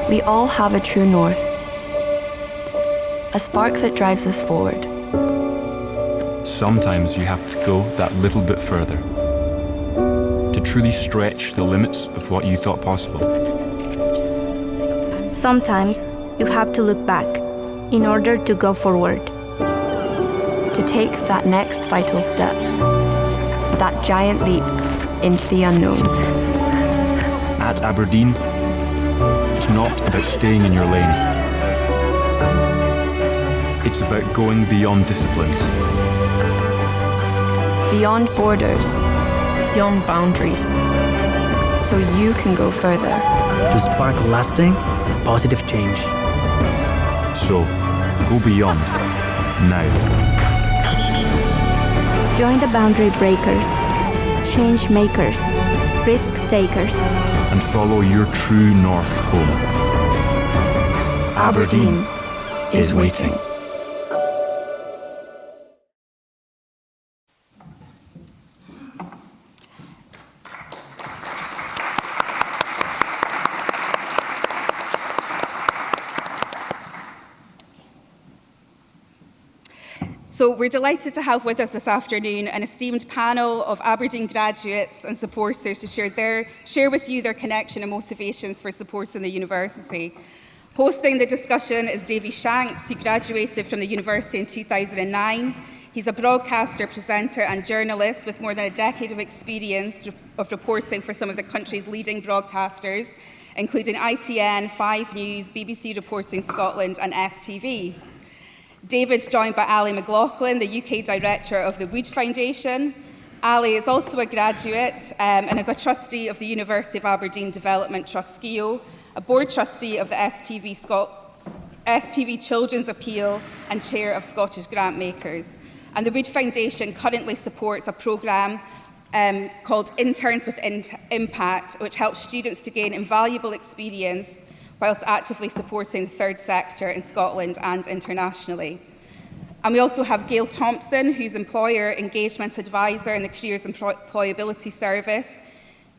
We all have a true north, a spark that drives us forward. Sometimes you have to go that little bit further to truly stretch the limits of what you thought possible. Sometimes you have to look back in order to go forward, to take that next vital step, that giant leap into the unknown. At Aberdeen, it's not about staying in your lane. It's about going beyond disciplines, beyond borders, beyond boundaries, so you can go further. To spark lasting, positive change. So, go beyond, now. Join the boundary breakers, change makers, risk takers. And follow your true north home. Aberdeen is waiting. So we're delighted to have with us this afternoon an esteemed panel of Aberdeen graduates and supporters to share with you their connection and motivations for supporting the university. Hosting the discussion is Davy Shanks, who graduated from the university in 2009. He's a broadcaster, presenter and journalist with more than a decade of experience of reporting for some of the country's leading broadcasters, including ITN, 5 News, BBC Reporting Scotland and STV. David's joined by Ali McLaughlin, the UK Director of the Wood Foundation. Ali is also a graduate and is a trustee of the University of Aberdeen Development Trust SCIO, a board trustee of the STV Children's Appeal and chair of Scottish Grantmakers. And the Wood Foundation currently supports a programme called Interns with Impact, which helps students to gain invaluable experience whilst actively supporting the third sector in Scotland and internationally. And we also have Gail Thompson, who's Employer Engagement Advisor in the Careers Employability Service.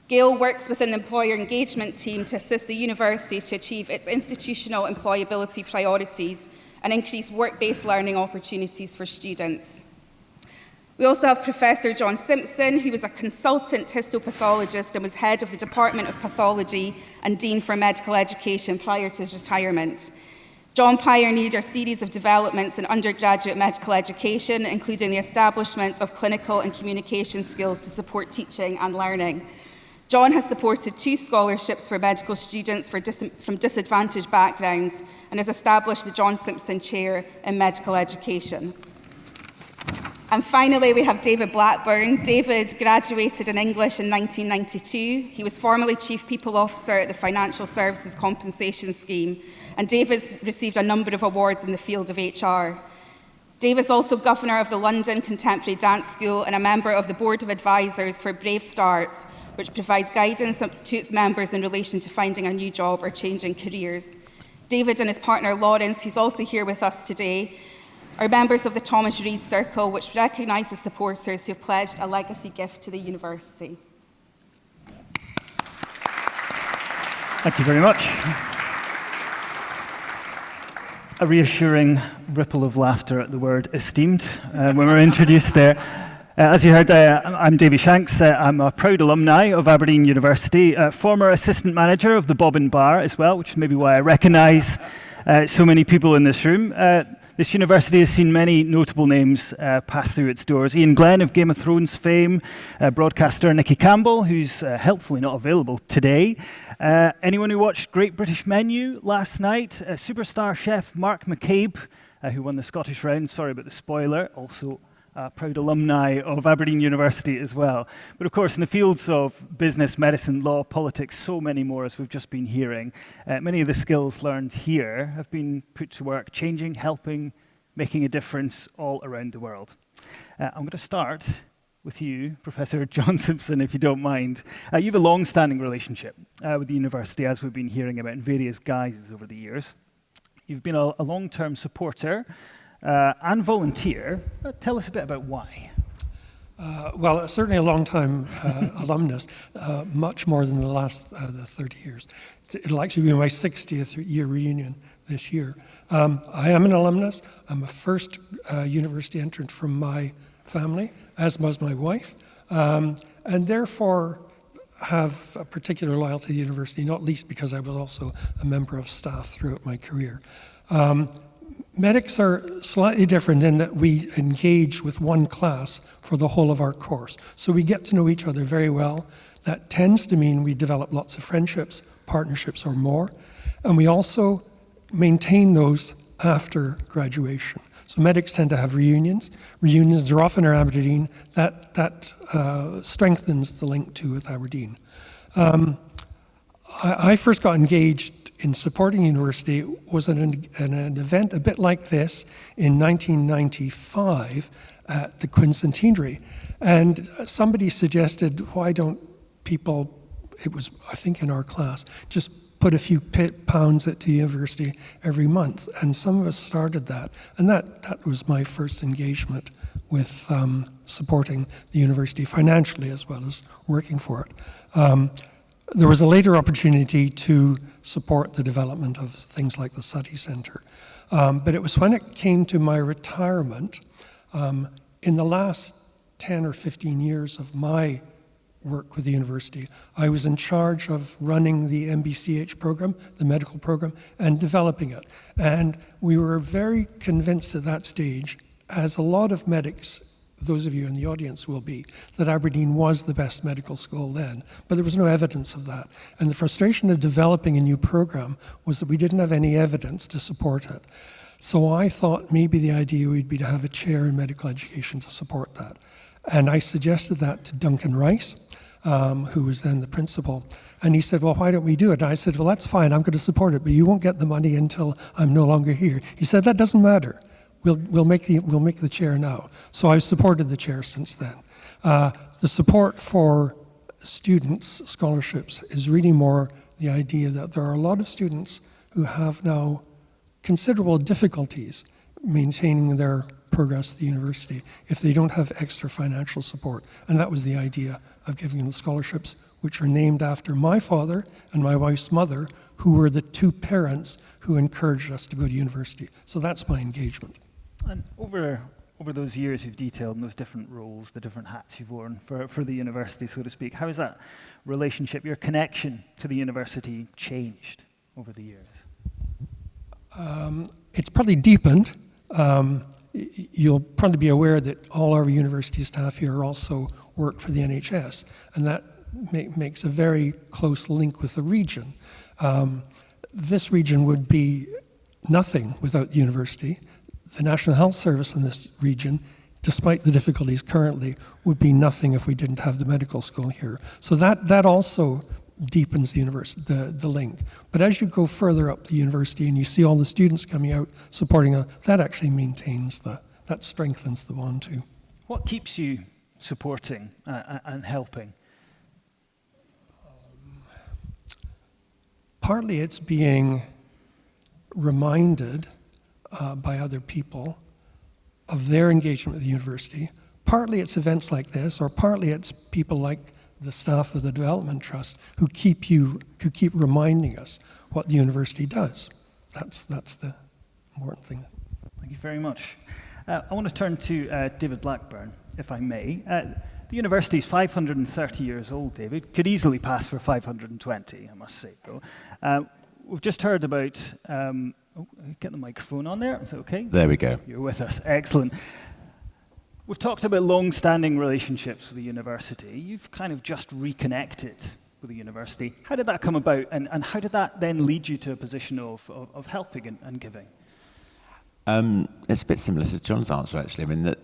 Gail works within the Employer Engagement team to assist the university to achieve its institutional employability priorities and increase work-based learning opportunities for students. We also have Professor John Simpson, who was a consultant histopathologist and was head of the Department of Pathology and Dean for Medical Education prior to his retirement. John pioneered a series of developments in undergraduate medical education, including the establishment of clinical and communication skills to support teaching and learning. John has supported 2 scholarships for medical students from disadvantaged backgrounds and has established the John Simpson Chair in Medical Education. And finally, we have David Blackburn. David graduated in English in 1992. He was formerly Chief People Officer at the Financial Services Compensation Scheme, and David's received a number of awards in the field of HR. David's also Governor of the London Contemporary Dance School and a member of the Board of Advisors for Brave Starts, which provides guidance to its members in relation to finding a new job or changing careers. David and his partner Lawrence, who's also here with us today, are members of the Thomas Reid Circle, which recognises supporters who have pledged a legacy gift to the university. Thank you very much. A reassuring ripple of laughter at the word esteemed when we were introduced there. As you heard, I'm Davy Shanks. I'm a proud alumni of Aberdeen University, former assistant manager of the Bobbin Bar as well, which is maybe why I recognise so many people in this room. This university has seen many notable names pass through its doors. Ian Glenn of Game of Thrones fame, broadcaster Nicky Campbell, who's helpfully not available today. Anyone who watched Great British Menu last night? Superstar chef Mark McCabe, who won the Scottish round. Sorry about the spoiler. Also a proud alumni of Aberdeen University as well. But of course, in the fields of business, medicine, law, politics, so many more, as we've just been hearing, many of the skills learned here have been put to work changing, helping, making a difference all around the world. I'm going to start with you, Professor John Simpson, if you don't mind. You have a long-standing relationship with the university, as we've been hearing about in various guises over the years. You've been a long-term supporter and volunteer. Tell us a bit about why. Well, certainly a long-time alumnus, much more than the last 30 years. It'll actually be my 60th year reunion this year. I am an alumnus. I'm a first university entrant from my family, as was my wife, and therefore have a particular loyalty to the university, not least because I was also a member of staff throughout my career. Medics are slightly different in that we engage with one class for the whole of our course. So we get to know each other very well. That tends to mean we develop lots of friendships, partnerships or more. And we also maintain those after graduation. So medics tend to have reunions. Reunions are often in Aberdeen. That strengthens the link to with Aberdeen. I first got engaged in supporting university was an event a bit like this in 1995 at the Quincentenary. And somebody suggested, why don't people, it was I think in our class, just put a few pounds at the university every month. And some of us started that. And that was my first engagement with supporting the university financially as well as working for it. There was a later opportunity to support the development of things like the study centre. But it was when it came to my retirement, in the last 10 or 15 years of my work with the university, I was in charge of running the MBCH program, the medical program, and developing it. And we were very convinced at that stage, as a lot of medics, those of you in the audience will be, that Aberdeen was the best medical school then, but there was no evidence of that. And the frustration of developing a new program was that we didn't have any evidence to support it. So I thought maybe the idea would be to have a chair in medical education to support that. And I suggested that to Duncan Rice, who was then the principal. And he said, well, why don't we do it? And I said, well, that's fine, I'm going to support it, but you won't get the money until I'm no longer here. He said, that doesn't matter. We'll make the chair now. So I've supported the chair since then. The support for students' scholarships is really more the idea that there are a lot of students who have now considerable difficulties maintaining their progress at the university if they don't have extra financial support. And that was the idea of giving them the scholarships, which are named after my father and my wife's mother, who were the two parents who encouraged us to go to university. So that's my engagement. And over those years you've detailed those different roles, the different hats you've worn for the university, so to speak, how has that relationship, your connection to the university, changed over the years? It's probably deepened. You'll probably be aware that all our university staff here also work for the NHS, and that makes a very close link with the region. This region would be nothing without the university. The National Health Service in this region, despite the difficulties currently, would be nothing if we didn't have the medical school here. So that also deepens the the link. But as you go further up the university and you see all the students coming out supporting that actually maintains that strengthens the bond too. What keeps you supporting and helping? Partly it's being reminded by other people of their engagement with the university. Partly it's events like this, or partly it's people like the staff of the Development Trust who keep reminding us what the university does. That's the important thing. Thank you very much. I want to turn to David Blackburn, if I may. The university is 530 years old, David. Could easily pass for 520, I must say, though. We've just heard about, get the microphone on there, is that okay? There we go. You're with us, excellent. We've talked about long-standing relationships with the university. You've kind of just reconnected with the university. How did that come about, and how did that then lead you to a position of helping and giving? It's a bit similar to John's answer, actually. I mean, that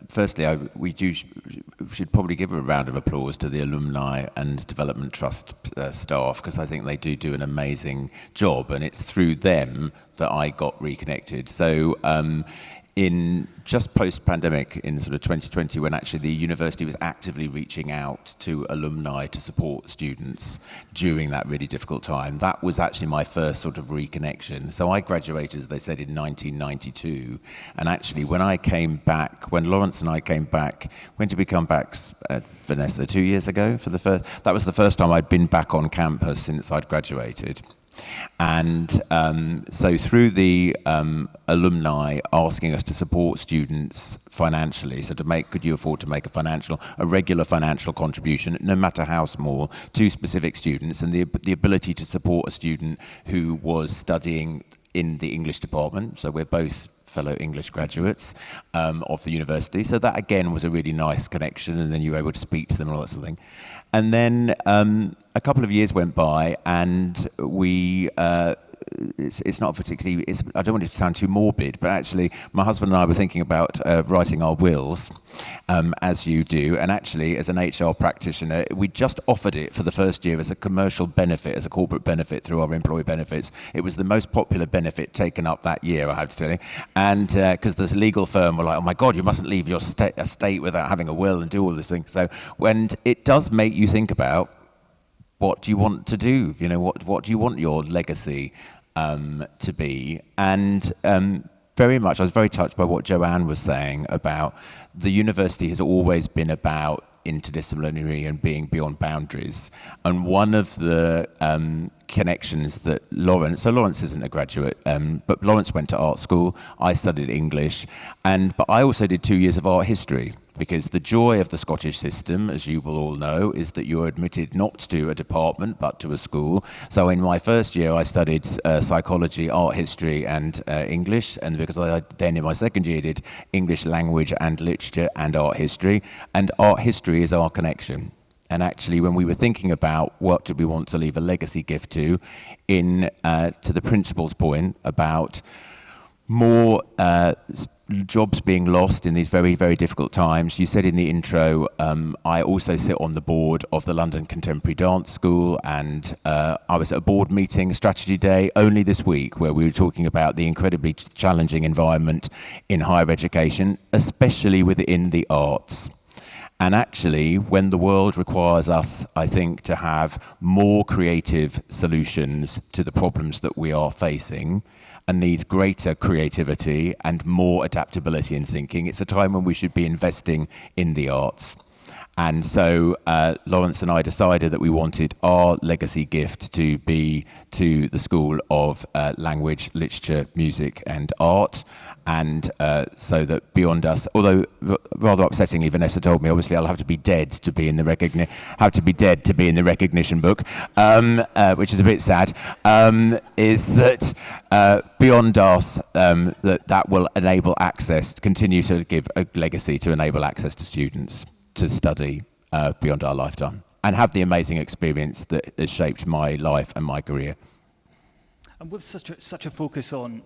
firstly, we should probably give a round of applause to the alumni and Development Trust staff, because I think they do an amazing job, and it's through them that I got reconnected. So in just post-pandemic, in sort of 2020, when actually the university was actively reaching out to alumni to support students during that really difficult time, that was actually my first sort of reconnection. So I graduated, as they said, in 1992, and actually when I came back, when Lawrence and I came back, when did we come back, Vanessa, 2 years ago? That was the first time I'd been back on campus since I'd graduated. And so through the alumni asking us to support students financially, so could you afford to make a regular financial contribution, no matter how small, to specific students, and the ability to support a student who was studying in the English department, so we're both fellow English graduates of the university, so that again was a really nice connection, and then you were able to speak to them and all that sort of thing. And then a couple of years went by, and we it's not particularly, I don't want it to sound too morbid, but actually my husband and I were thinking about writing our wills, as you do, and actually as an HR practitioner, we just offered it for the first year as a commercial benefit, as a corporate benefit through our employee benefits. It was the most popular benefit taken up that year, I have to tell you, and because the legal firm were like, oh my God, you mustn't leave your estate without having a will and do all this thing. So when it does make you think about, what do you want to do? You know, what do you want your legacy to be? And very much, I was very touched by what Joanne was saying about the university has always been about interdisciplinary and being beyond boundaries. And one of the connections that Lawrence isn't a graduate, but Lawrence went to art school, I studied English, but I also did 2 years of art history, because the joy of the Scottish system, as you will all know, is that you're admitted not to a department, but to a school. So in my first year, I studied psychology, art history, and English, and because I then in my second year did English language and literature and art history is our connection. And actually, when we were thinking about what did we want to leave a legacy gift to the principal's point about more jobs being lost in these very, very difficult times. You said in the intro, I also sit on the board of the London Contemporary Dance School, and I was at a board meeting, strategy day, only this week, where we were talking about the incredibly challenging environment in higher education, especially within the arts. And actually, when the world requires us, I think, to have more creative solutions to the problems that we are facing, and needs greater creativity and more adaptability in thinking, it's a time when we should be investing in the arts. And so Lawrence and I decided that we wanted our legacy gift to be to the School of Language, Literature, Music and Art. And so that beyond us, although rather upsettingly, Vanessa told me, obviously I'll have to be dead to be in the recognition book, which is a bit sad, is that beyond us, that will enable access, continue to give a legacy to enable access to students to study beyond our lifetime and have the amazing experience that has shaped my life and my career. And with such a focus on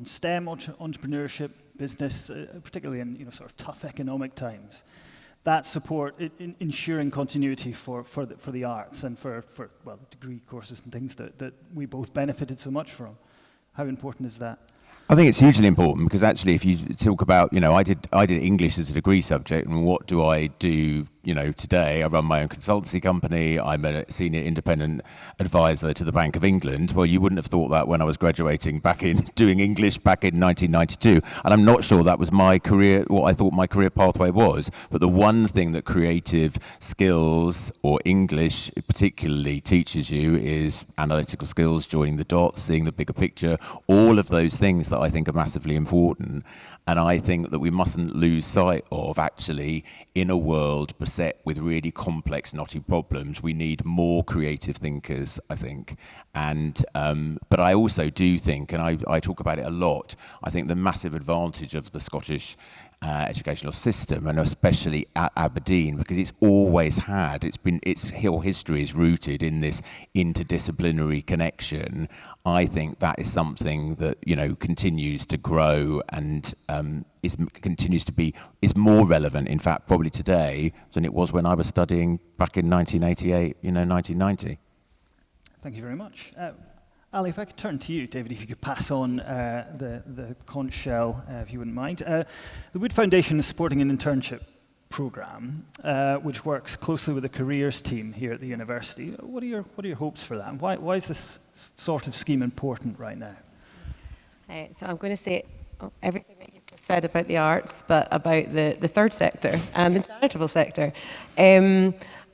STEM, entrepreneurship, business, particularly in sort of tough economic times, that support ensuring continuity for the arts and for degree courses and things that we both benefited so much from. How important is that? I think it's hugely important because actually, if you talk about, I did English as a degree subject, and what do I do? Today I run my own consultancy company. I'm a senior independent advisor to the Bank of England. Well, you wouldn't have thought that when I was graduating doing English back in 1992. And I'm not sure that was my career, what I thought my career pathway was. But the one thing that creative skills or English particularly teaches you is analytical skills, joining the dots, seeing the bigger picture, all of those things that I think are massively important. And I think that we mustn't lose sight of actually in a world beset with really complex, knotty problems, we need more creative thinkers, I think. And but I also do think, and I talk about it a lot, I think the massive advantage of the Scottish educational system, and especially at Aberdeen, because it's always had, its whole history is rooted in this interdisciplinary connection. I think that is something that continues to grow and is more relevant, in fact, probably today than it was when I was studying back in 1988, 1990. Thank you very much. Ali, if I could turn to you, David, if you could pass on the conch shell, if you wouldn't mind. The Wood Foundation is supporting an internship programme, which works closely with the careers team here at the university. What are your hopes for that? And why is this sort of scheme important right now? So I'm going to say everything that you've just said about the arts, but about the third sector and the charitable sector.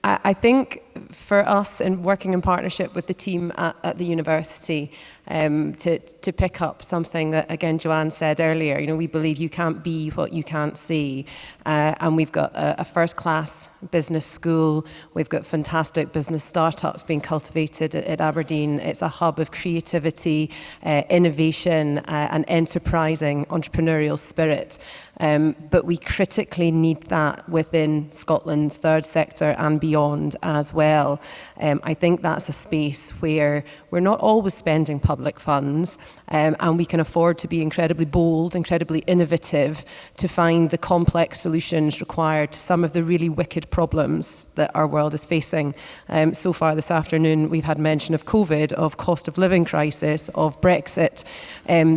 I think for us, in working in partnership with the team at the university, to pick up something that, again, Joanne said earlier, we believe you can't be what you can't see. And we've got a first-class business school. We've got fantastic business startups being cultivated at Aberdeen. It's a hub of creativity, innovation, and enterprising entrepreneurial spirit. But we critically need that within Scotland's third sector and beyond as well. I think that's a space where we're not always spending public funds, and we can afford to be incredibly bold, incredibly innovative to find the complex solutions required to some of the really wicked problems that our world is facing. So far this afternoon, we've had mention of COVID, of cost of living crisis, of Brexit.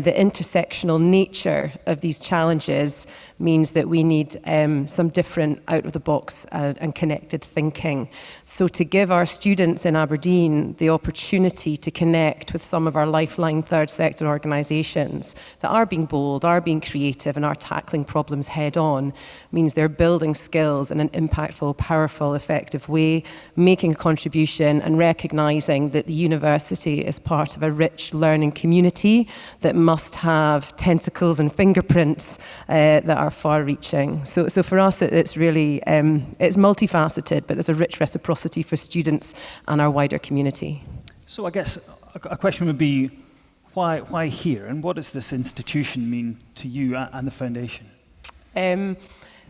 The intersectional nature of these challenges means that we need some different out-of-the-box and connected thinking. So to give our students in Aberdeen the opportunity to connect with some of our lifeline third sector organisations that are being bold, are being creative and are tackling problems head on means they're building skills in an impactful, powerful, effective way, making a contribution and recognising that the university is part of a rich learning community that must have tentacles and fingerprints that are far-reaching. So for us, it's really, it's multifaceted, but there's a rich reciprocity for students and our wider community. So I guess a question would be, why here? And what does this institution mean to you and the foundation?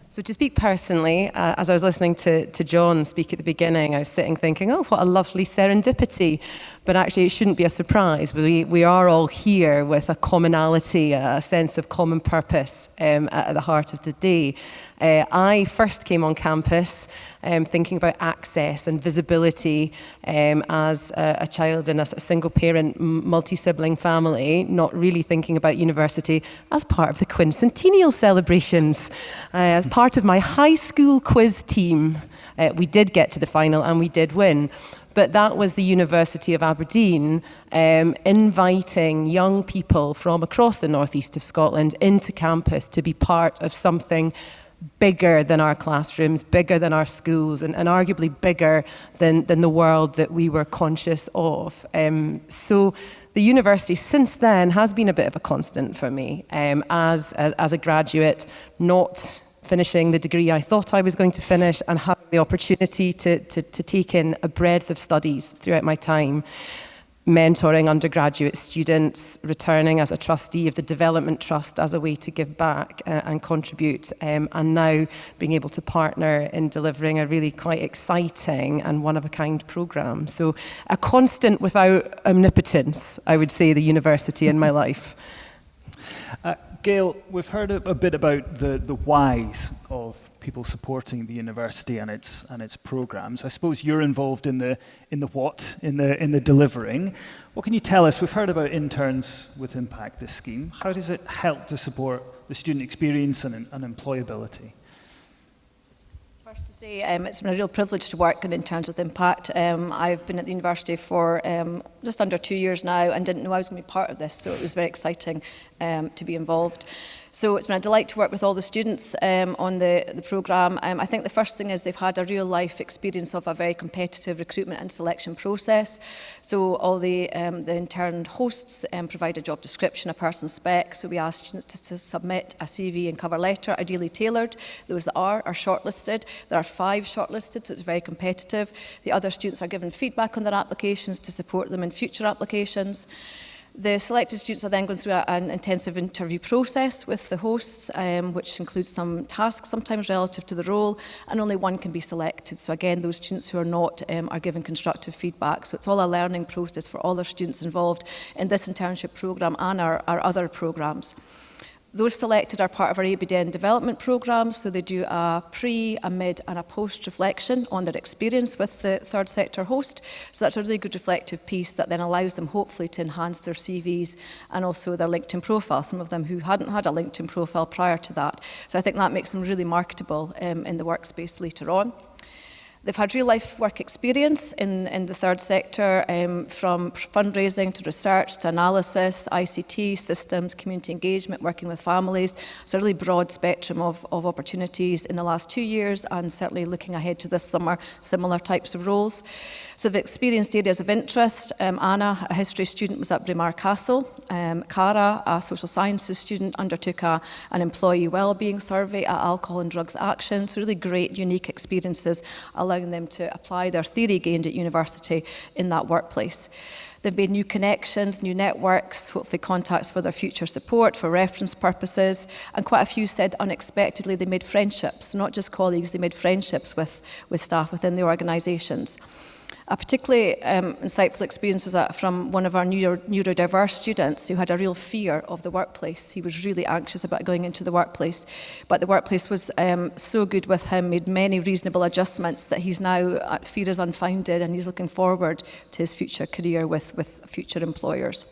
So to speak personally, as I was listening to John speak at the beginning, I was sitting thinking, oh, what a lovely serendipity. But actually, it shouldn't be a surprise. We are all here with a commonality, a sense of common purpose at the heart of the day. I first came on campus thinking about access and visibility as a child in a single-parent, multi-sibling family, not really thinking about university as part of the quincentennial celebrations. As part of my high school quiz team, we did get to the final and we did win. But that was the University of Aberdeen inviting young people from across the northeast of Scotland into campus to be part of something bigger than our classrooms, bigger than our schools, and arguably bigger than the world that we were conscious of. So the university since then has been a bit of a constant for me. As a graduate, not finishing the degree I thought I was going to finish and having the opportunity to take in a breadth of studies throughout my time, mentoring undergraduate students, returning as a trustee of the Development Trust as a way to give back and contribute, and now being able to partner in delivering a really quite exciting and one-of-a-kind programme. So a constant without omnipotence, I would say, the university in my life. Gail, we've heard a bit about the whys of people supporting the university and its programmes. I suppose you're involved in the what, in the delivering. What can you tell us? We've heard about Interns with Impact, this scheme. How does it help to support the student experience and employability? First to say, it's been a real privilege to work in Interns with Impact. I've been at the university for just under 2 years now and didn't know I was going to be part of this, so it was very exciting to be involved. So it's been a delight to work with all the students on the programme. I think the first thing is they've had a real life experience of a very competitive recruitment and selection process. So all the intern hosts provide a job description, a person spec. So we ask students to submit a CV and cover letter, ideally tailored. Those that are shortlisted. There are 5 shortlisted, so it's very competitive. The other students are given feedback on their applications to support them in future applications. The selected students are then going through an intensive interview process with the hosts, which includes some tasks, sometimes relative to the role, and only one can be selected. So again, those students who are not are given constructive feedback. So it's all a learning process for all our students involved in this internship programme and our other programmes. Those selected are part of our Aberdeen development programme, so they do a pre, a mid and a post reflection on their experience with the third sector host. So that's a really good reflective piece that then allows them hopefully to enhance their CVs and also their LinkedIn profile, some of them who hadn't had a LinkedIn profile prior to that. So I think that makes them really marketable in the workspace later on. They've had real-life work experience in the third sector, from fundraising to research to analysis, ICT, systems, community engagement, working with families. So a really broad spectrum of opportunities in the last 2 years and certainly looking ahead to this summer, similar types of roles. So they've experienced areas of interest. Anna, a history student, was at Braemar Castle. Cara, a social sciences student, undertook an employee wellbeing survey at Alcohol and Drugs Action. So really great, unique experiences, allowing them to apply their theory gained at university in that workplace. They've made new connections, new networks, hopefully contacts for their future support, for reference purposes, and quite a few said unexpectedly they made friendships, not just colleagues, they made friendships with staff within the organisations. A particularly insightful experience was from one of our neurodiverse students who had a real fear of the workplace. He was really anxious about going into the workplace, but the workplace was so good with him, made many reasonable adjustments that he's now, fear is unfounded, and he's looking forward to his future career with future employers.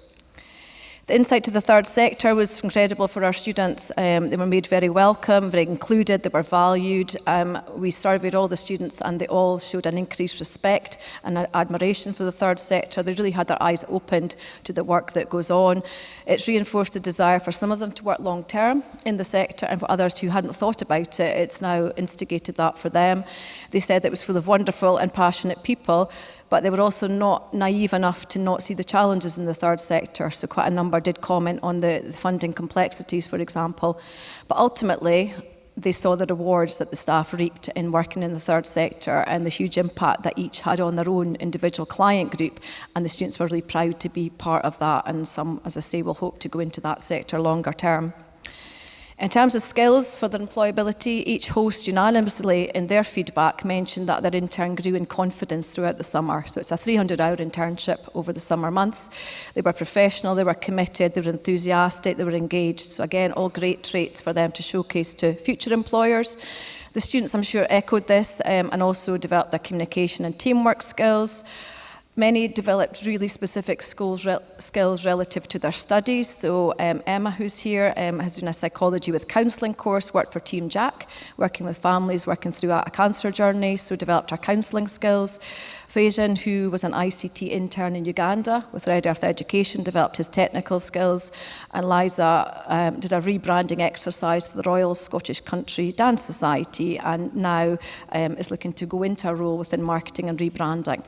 The insight to the third sector was incredible for our students. They were made very welcome, very included, they were valued. We surveyed all the students and they all showed an increased respect and admiration for the third sector. They really had their eyes opened to the work that goes on. It's reinforced the desire for some of them to work long term in the sector, and for others who hadn't thought about it, it's now instigated that for them. They said it was full of wonderful and passionate people, but they were also not naive enough to not see the challenges in the third sector. So quite a number did comment on the funding complexities, for example. But ultimately, they saw the rewards that the staff reaped in working in the third sector and the huge impact that each had on their own individual client group. And the students were really proud to be part of that. And some, as I say, will hope to go into that sector longer term. In terms of skills for their employability, each host unanimously in their feedback mentioned that their intern grew in confidence throughout the summer. So it's a 300-hour internship over the summer months. They were professional, they were committed, they were enthusiastic, they were engaged. So again, all great traits for them to showcase to future employers. The students, I'm sure, echoed this and also developed their communication and teamwork skills. Many developed really specific skills relative to their studies. So Emma, who's here, has done a psychology with counselling course, worked for Team Jack, working with families, working through a cancer journey, so developed her counselling skills. Fajan, who was an ICT intern in Uganda with Red Earth Education, developed his technical skills. And Liza did a rebranding exercise for the Royal Scottish Country Dance Society, and now is looking to go into a role within marketing and rebranding.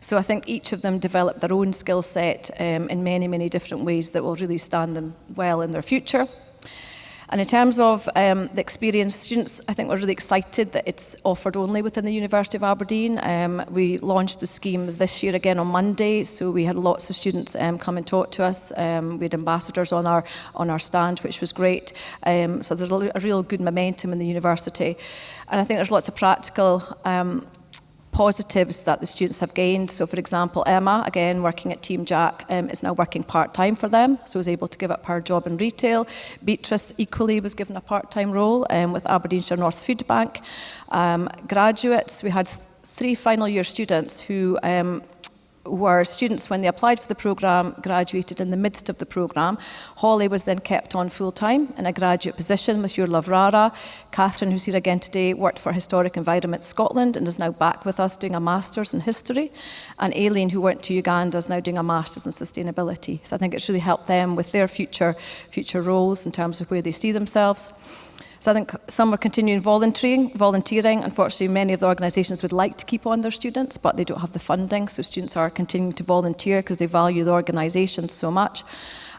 So I think each of them developed their own skill set in many, many different ways that will really stand them well in their future. And in terms of the experience, students, I think, were really excited that it's offered only within the University of Aberdeen. We launched the scheme this year again on Monday, so we had lots of students come and talk to us. We had ambassadors on our stand, which was great. So there's a real good momentum in the university. And I think there's lots of practical positives that the students have gained. So for example, Emma, again working at Team Jack, is now working part-time for them, so was able to give up her job in retail. Beatrice equally was given a part-time role with Aberdeenshire North Food Bank. Graduates, we had 3 final year students who were students when they applied for the programme, graduated in the midst of the programme. Holly was then kept on full-time in a graduate position with your Lavrara. Catherine, who's here again today, worked for Historic Environment Scotland and is now back with us doing a Masters in History. And Aileen, who went to Uganda, is now doing a Masters in Sustainability. So I think it's really helped them with their future roles in terms of where they see themselves. So I think some are continuing volunteering. Unfortunately, many of the organisations would like to keep on their students, but they don't have the funding, so students are continuing to volunteer because they value the organisations so much.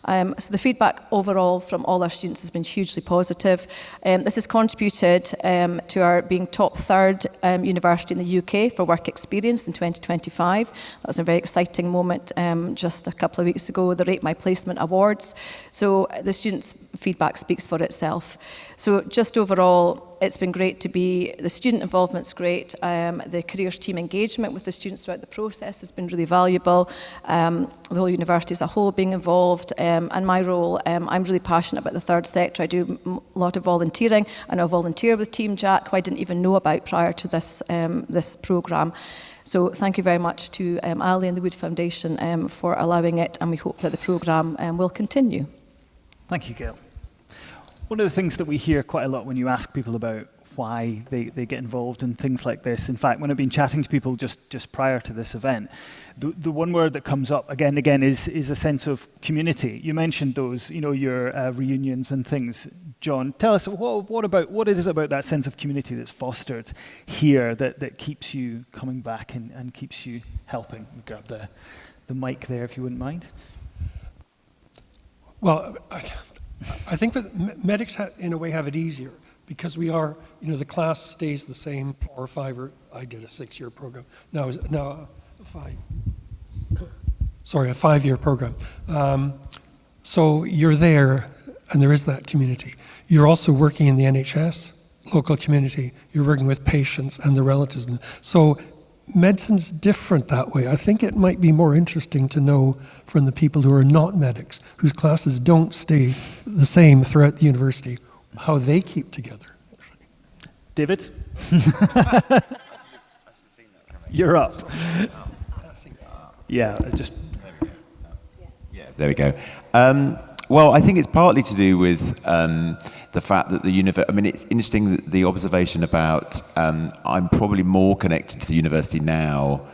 So the feedback overall from all our students has been hugely positive. This has contributed to our being top 3rd university in the UK for work experience in 2025. That was a very exciting moment just a couple of weeks ago, the Rate My Placement Awards. So the students' feedback speaks for itself. So just overall, it's been great to be, the student involvement's great, the careers team engagement with the students throughout the process has been really valuable, the whole university as a whole being involved, and my role, I'm really passionate about the third sector. I do a lot of volunteering. I now volunteer with Team Jack, who I didn't even know about prior to this programme. So thank you very much to Ali and the Wood Foundation for allowing it, and we hope that the programme will continue. Thank you, Gail. One of the things that we hear quite a lot when you ask people about why they get involved in things like this, in fact, when I've been chatting to people just prior to this event, the one word that comes up again and again is a sense of community. You mentioned those, your reunions and things. John, tell us, what is it about that sense of community that's fostered here that keeps you coming back and keeps you helping? Grab the mic there, if you wouldn't mind. Well, I think that medics, in a way, have it easier because we are, the class stays the same 4 or 5, or I did a 6-year program. Now a 5-year program. So you're there, and there is that community. You're also working in the NHS, local community. You're working with patients and the relatives. So medicine's different that way. I think it might be more interesting to know from the people who are not medics, whose classes don't stay the same throughout the university, how they keep together. David? You're up. Yeah, just... Yeah, there we go. Well, I think it's partly to do with the fact that the university, I mean, it's interesting that the observation about I'm probably more connected to the university now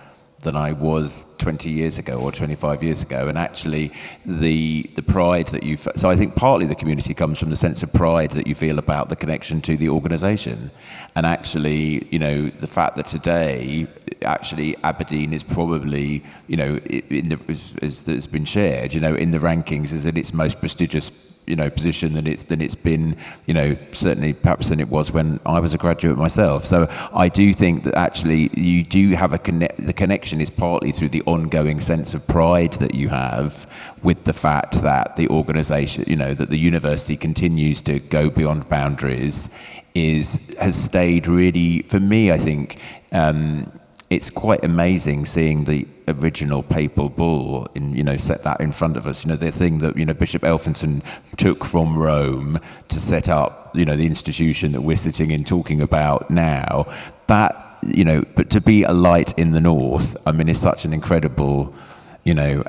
than I was 20 years ago or 25 years ago, and actually the pride that you, so I think partly the community comes from the sense of pride that you feel about the connection to the organisation, and actually, you know, the fact that today, actually Aberdeen is probably, you know, in the, as it's been shared, you know, in the rankings is in its most prestigious, you know, position than it's been, you know, certainly perhaps than it was when I was a graduate myself. So I do think that actually you do have the connection is partly through the ongoing sense of pride that you have with the fact that the organisation, you know, that the university continues to go beyond boundaries, has stayed really, for me, I think, it's quite amazing seeing the original papal bull, set that in front of us. You know, the thing that, Bishop Elphinstone took from Rome to set up, the institution that we're sitting in talking about now. That, but to be a light in the north, I mean, is such an incredible, so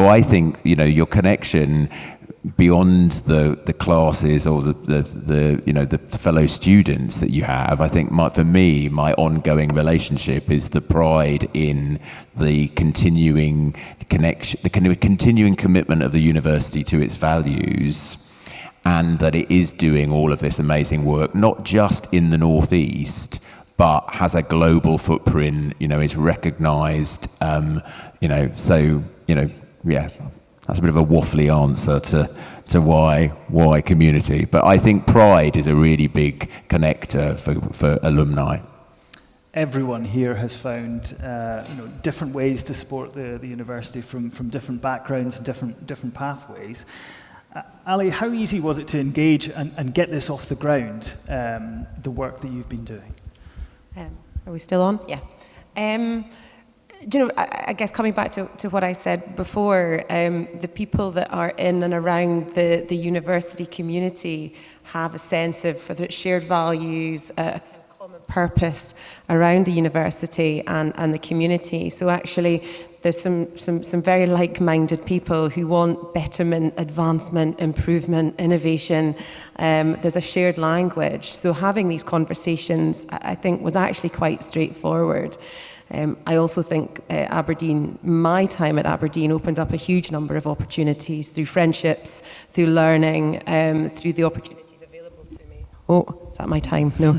I think, your connection beyond the classes or the fellow students that you have, I think for me, my ongoing relationship is the pride in the continuing connection, the continuing commitment of the university to its values, and that it is doing all of this amazing work, not just in the Northeast, but has a global footprint, is recognised, That's a bit of a waffly answer to why community. But I think pride is a really big connector for alumni. Everyone here has found different ways to support the university from different backgrounds and different pathways. Ali, how easy was it to engage and get this off the ground, the work that you've been doing? Are we still on? Yeah. I guess coming back to what I said before, the people that are in and around the university community have a sense of whether it's shared values, a common purpose around the university and the community. So actually, there's some very like-minded people who want betterment, advancement, improvement, innovation. There's a shared language. So having these conversations, I think, was actually quite straightforward. I also think my time at Aberdeen opened up a huge number of opportunities through friendships, through learning, through the opportunities available to me. Oh, is that my time? No.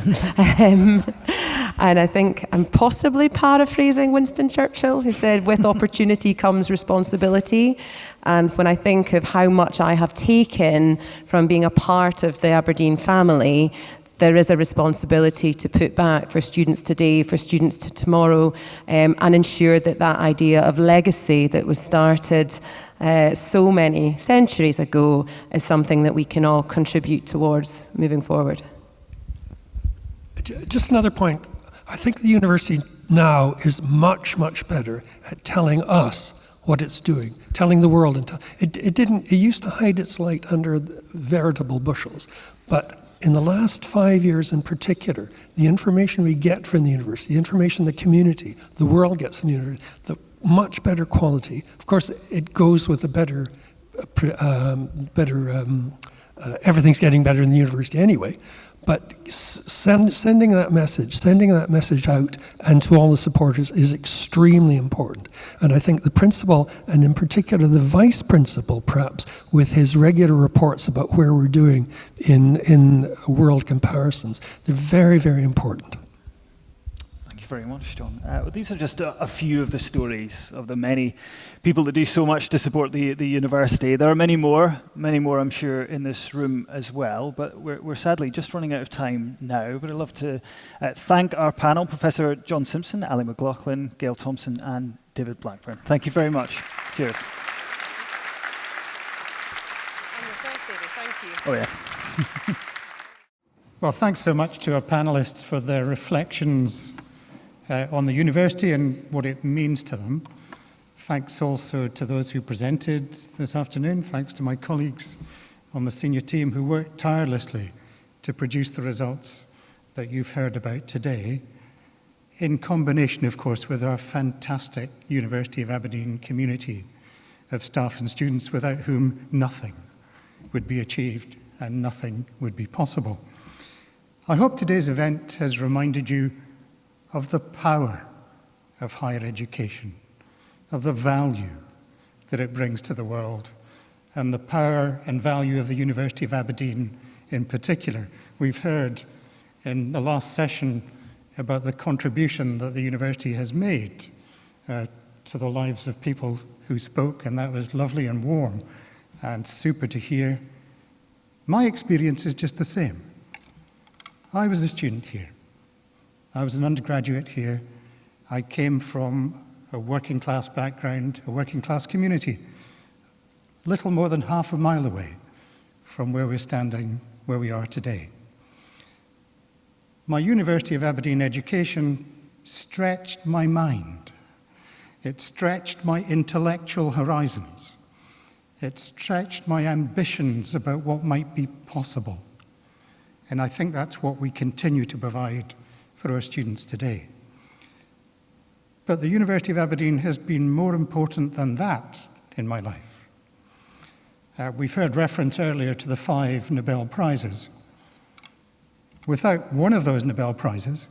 And I think I'm possibly paraphrasing Winston Churchill, who said, with opportunity comes responsibility. And when I think of how much I have taken from being a part of the Aberdeen family, there is a responsibility to put back for students today, for students to tomorrow, and ensure that idea of legacy that was started so many centuries ago is something that we can all contribute towards moving forward. Just another point. I think the university now is much, much better at telling us what it's doing, telling the world. It used to hide its light under veritable bushels, but in the last 5 years in particular, the information we get from the university, the information the community, the world gets from the university, the much better quality. Of course, it goes with a better everything's getting better in the university anyway. But sending that message out and to all the supporters is extremely important. And I think the principal, and in particular the vice principal perhaps, with his regular reports about where we're doing in world comparisons, they're very, very important. Thank you very much, John. Well, these are just a few of the stories of the many people that do so much to support the university. There are many more I'm sure in this room as well, but we're sadly just running out of time now. But I'd love to thank our panel, Professor John Simpson, Ali McLaughlin, Gail Thompson and David Blackburn. Thank you very much. Cheers. And yourself, David. Thank you. Oh yeah. Well, thanks so much to our panelists for their reflections on the university and what it means to them. Thanks also to those who presented this afternoon. Thanks to my colleagues on the senior team who worked tirelessly to produce the results that you've heard about today, in combination, of course, with our fantastic University of Aberdeen community of staff and students without whom nothing would be achieved and nothing would be possible. I hope today's event has reminded you of the power of higher education, of the value that it brings to the world, and the power and value of the University of Aberdeen in particular. We've heard in the last session about the contribution that the university has made to the lives of people who spoke, and that was lovely and warm and super to hear. My experience is just the same. I was a student here. I was an undergraduate here. I came from a working class background, a working class community, little more than half a mile away from where we're standing, where we are today. My University of Aberdeen education stretched my mind. It stretched my intellectual horizons. It stretched my ambitions about what might be possible. And I think that's what we continue to provide for our students today. But the University of Aberdeen has been more important than that in my life. We've heard reference earlier to the 5 Nobel Prizes. Without one of those Nobel Prizes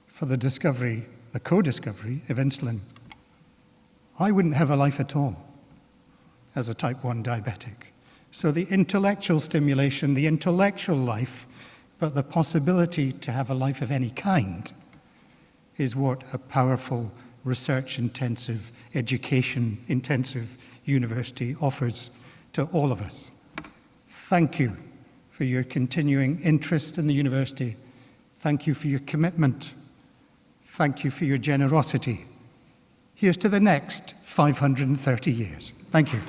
for the discovery, the co-discovery of insulin, I wouldn't have a life at all as a type 1 diabetic. So the intellectual stimulation, the intellectual life, but the possibility to have a life of any kind is what a powerful, research-intensive, education-intensive university offers to all of us. Thank you for your continuing interest in the university. Thank you for your commitment. Thank you for your generosity. Here's to the next 530 years. Thank you.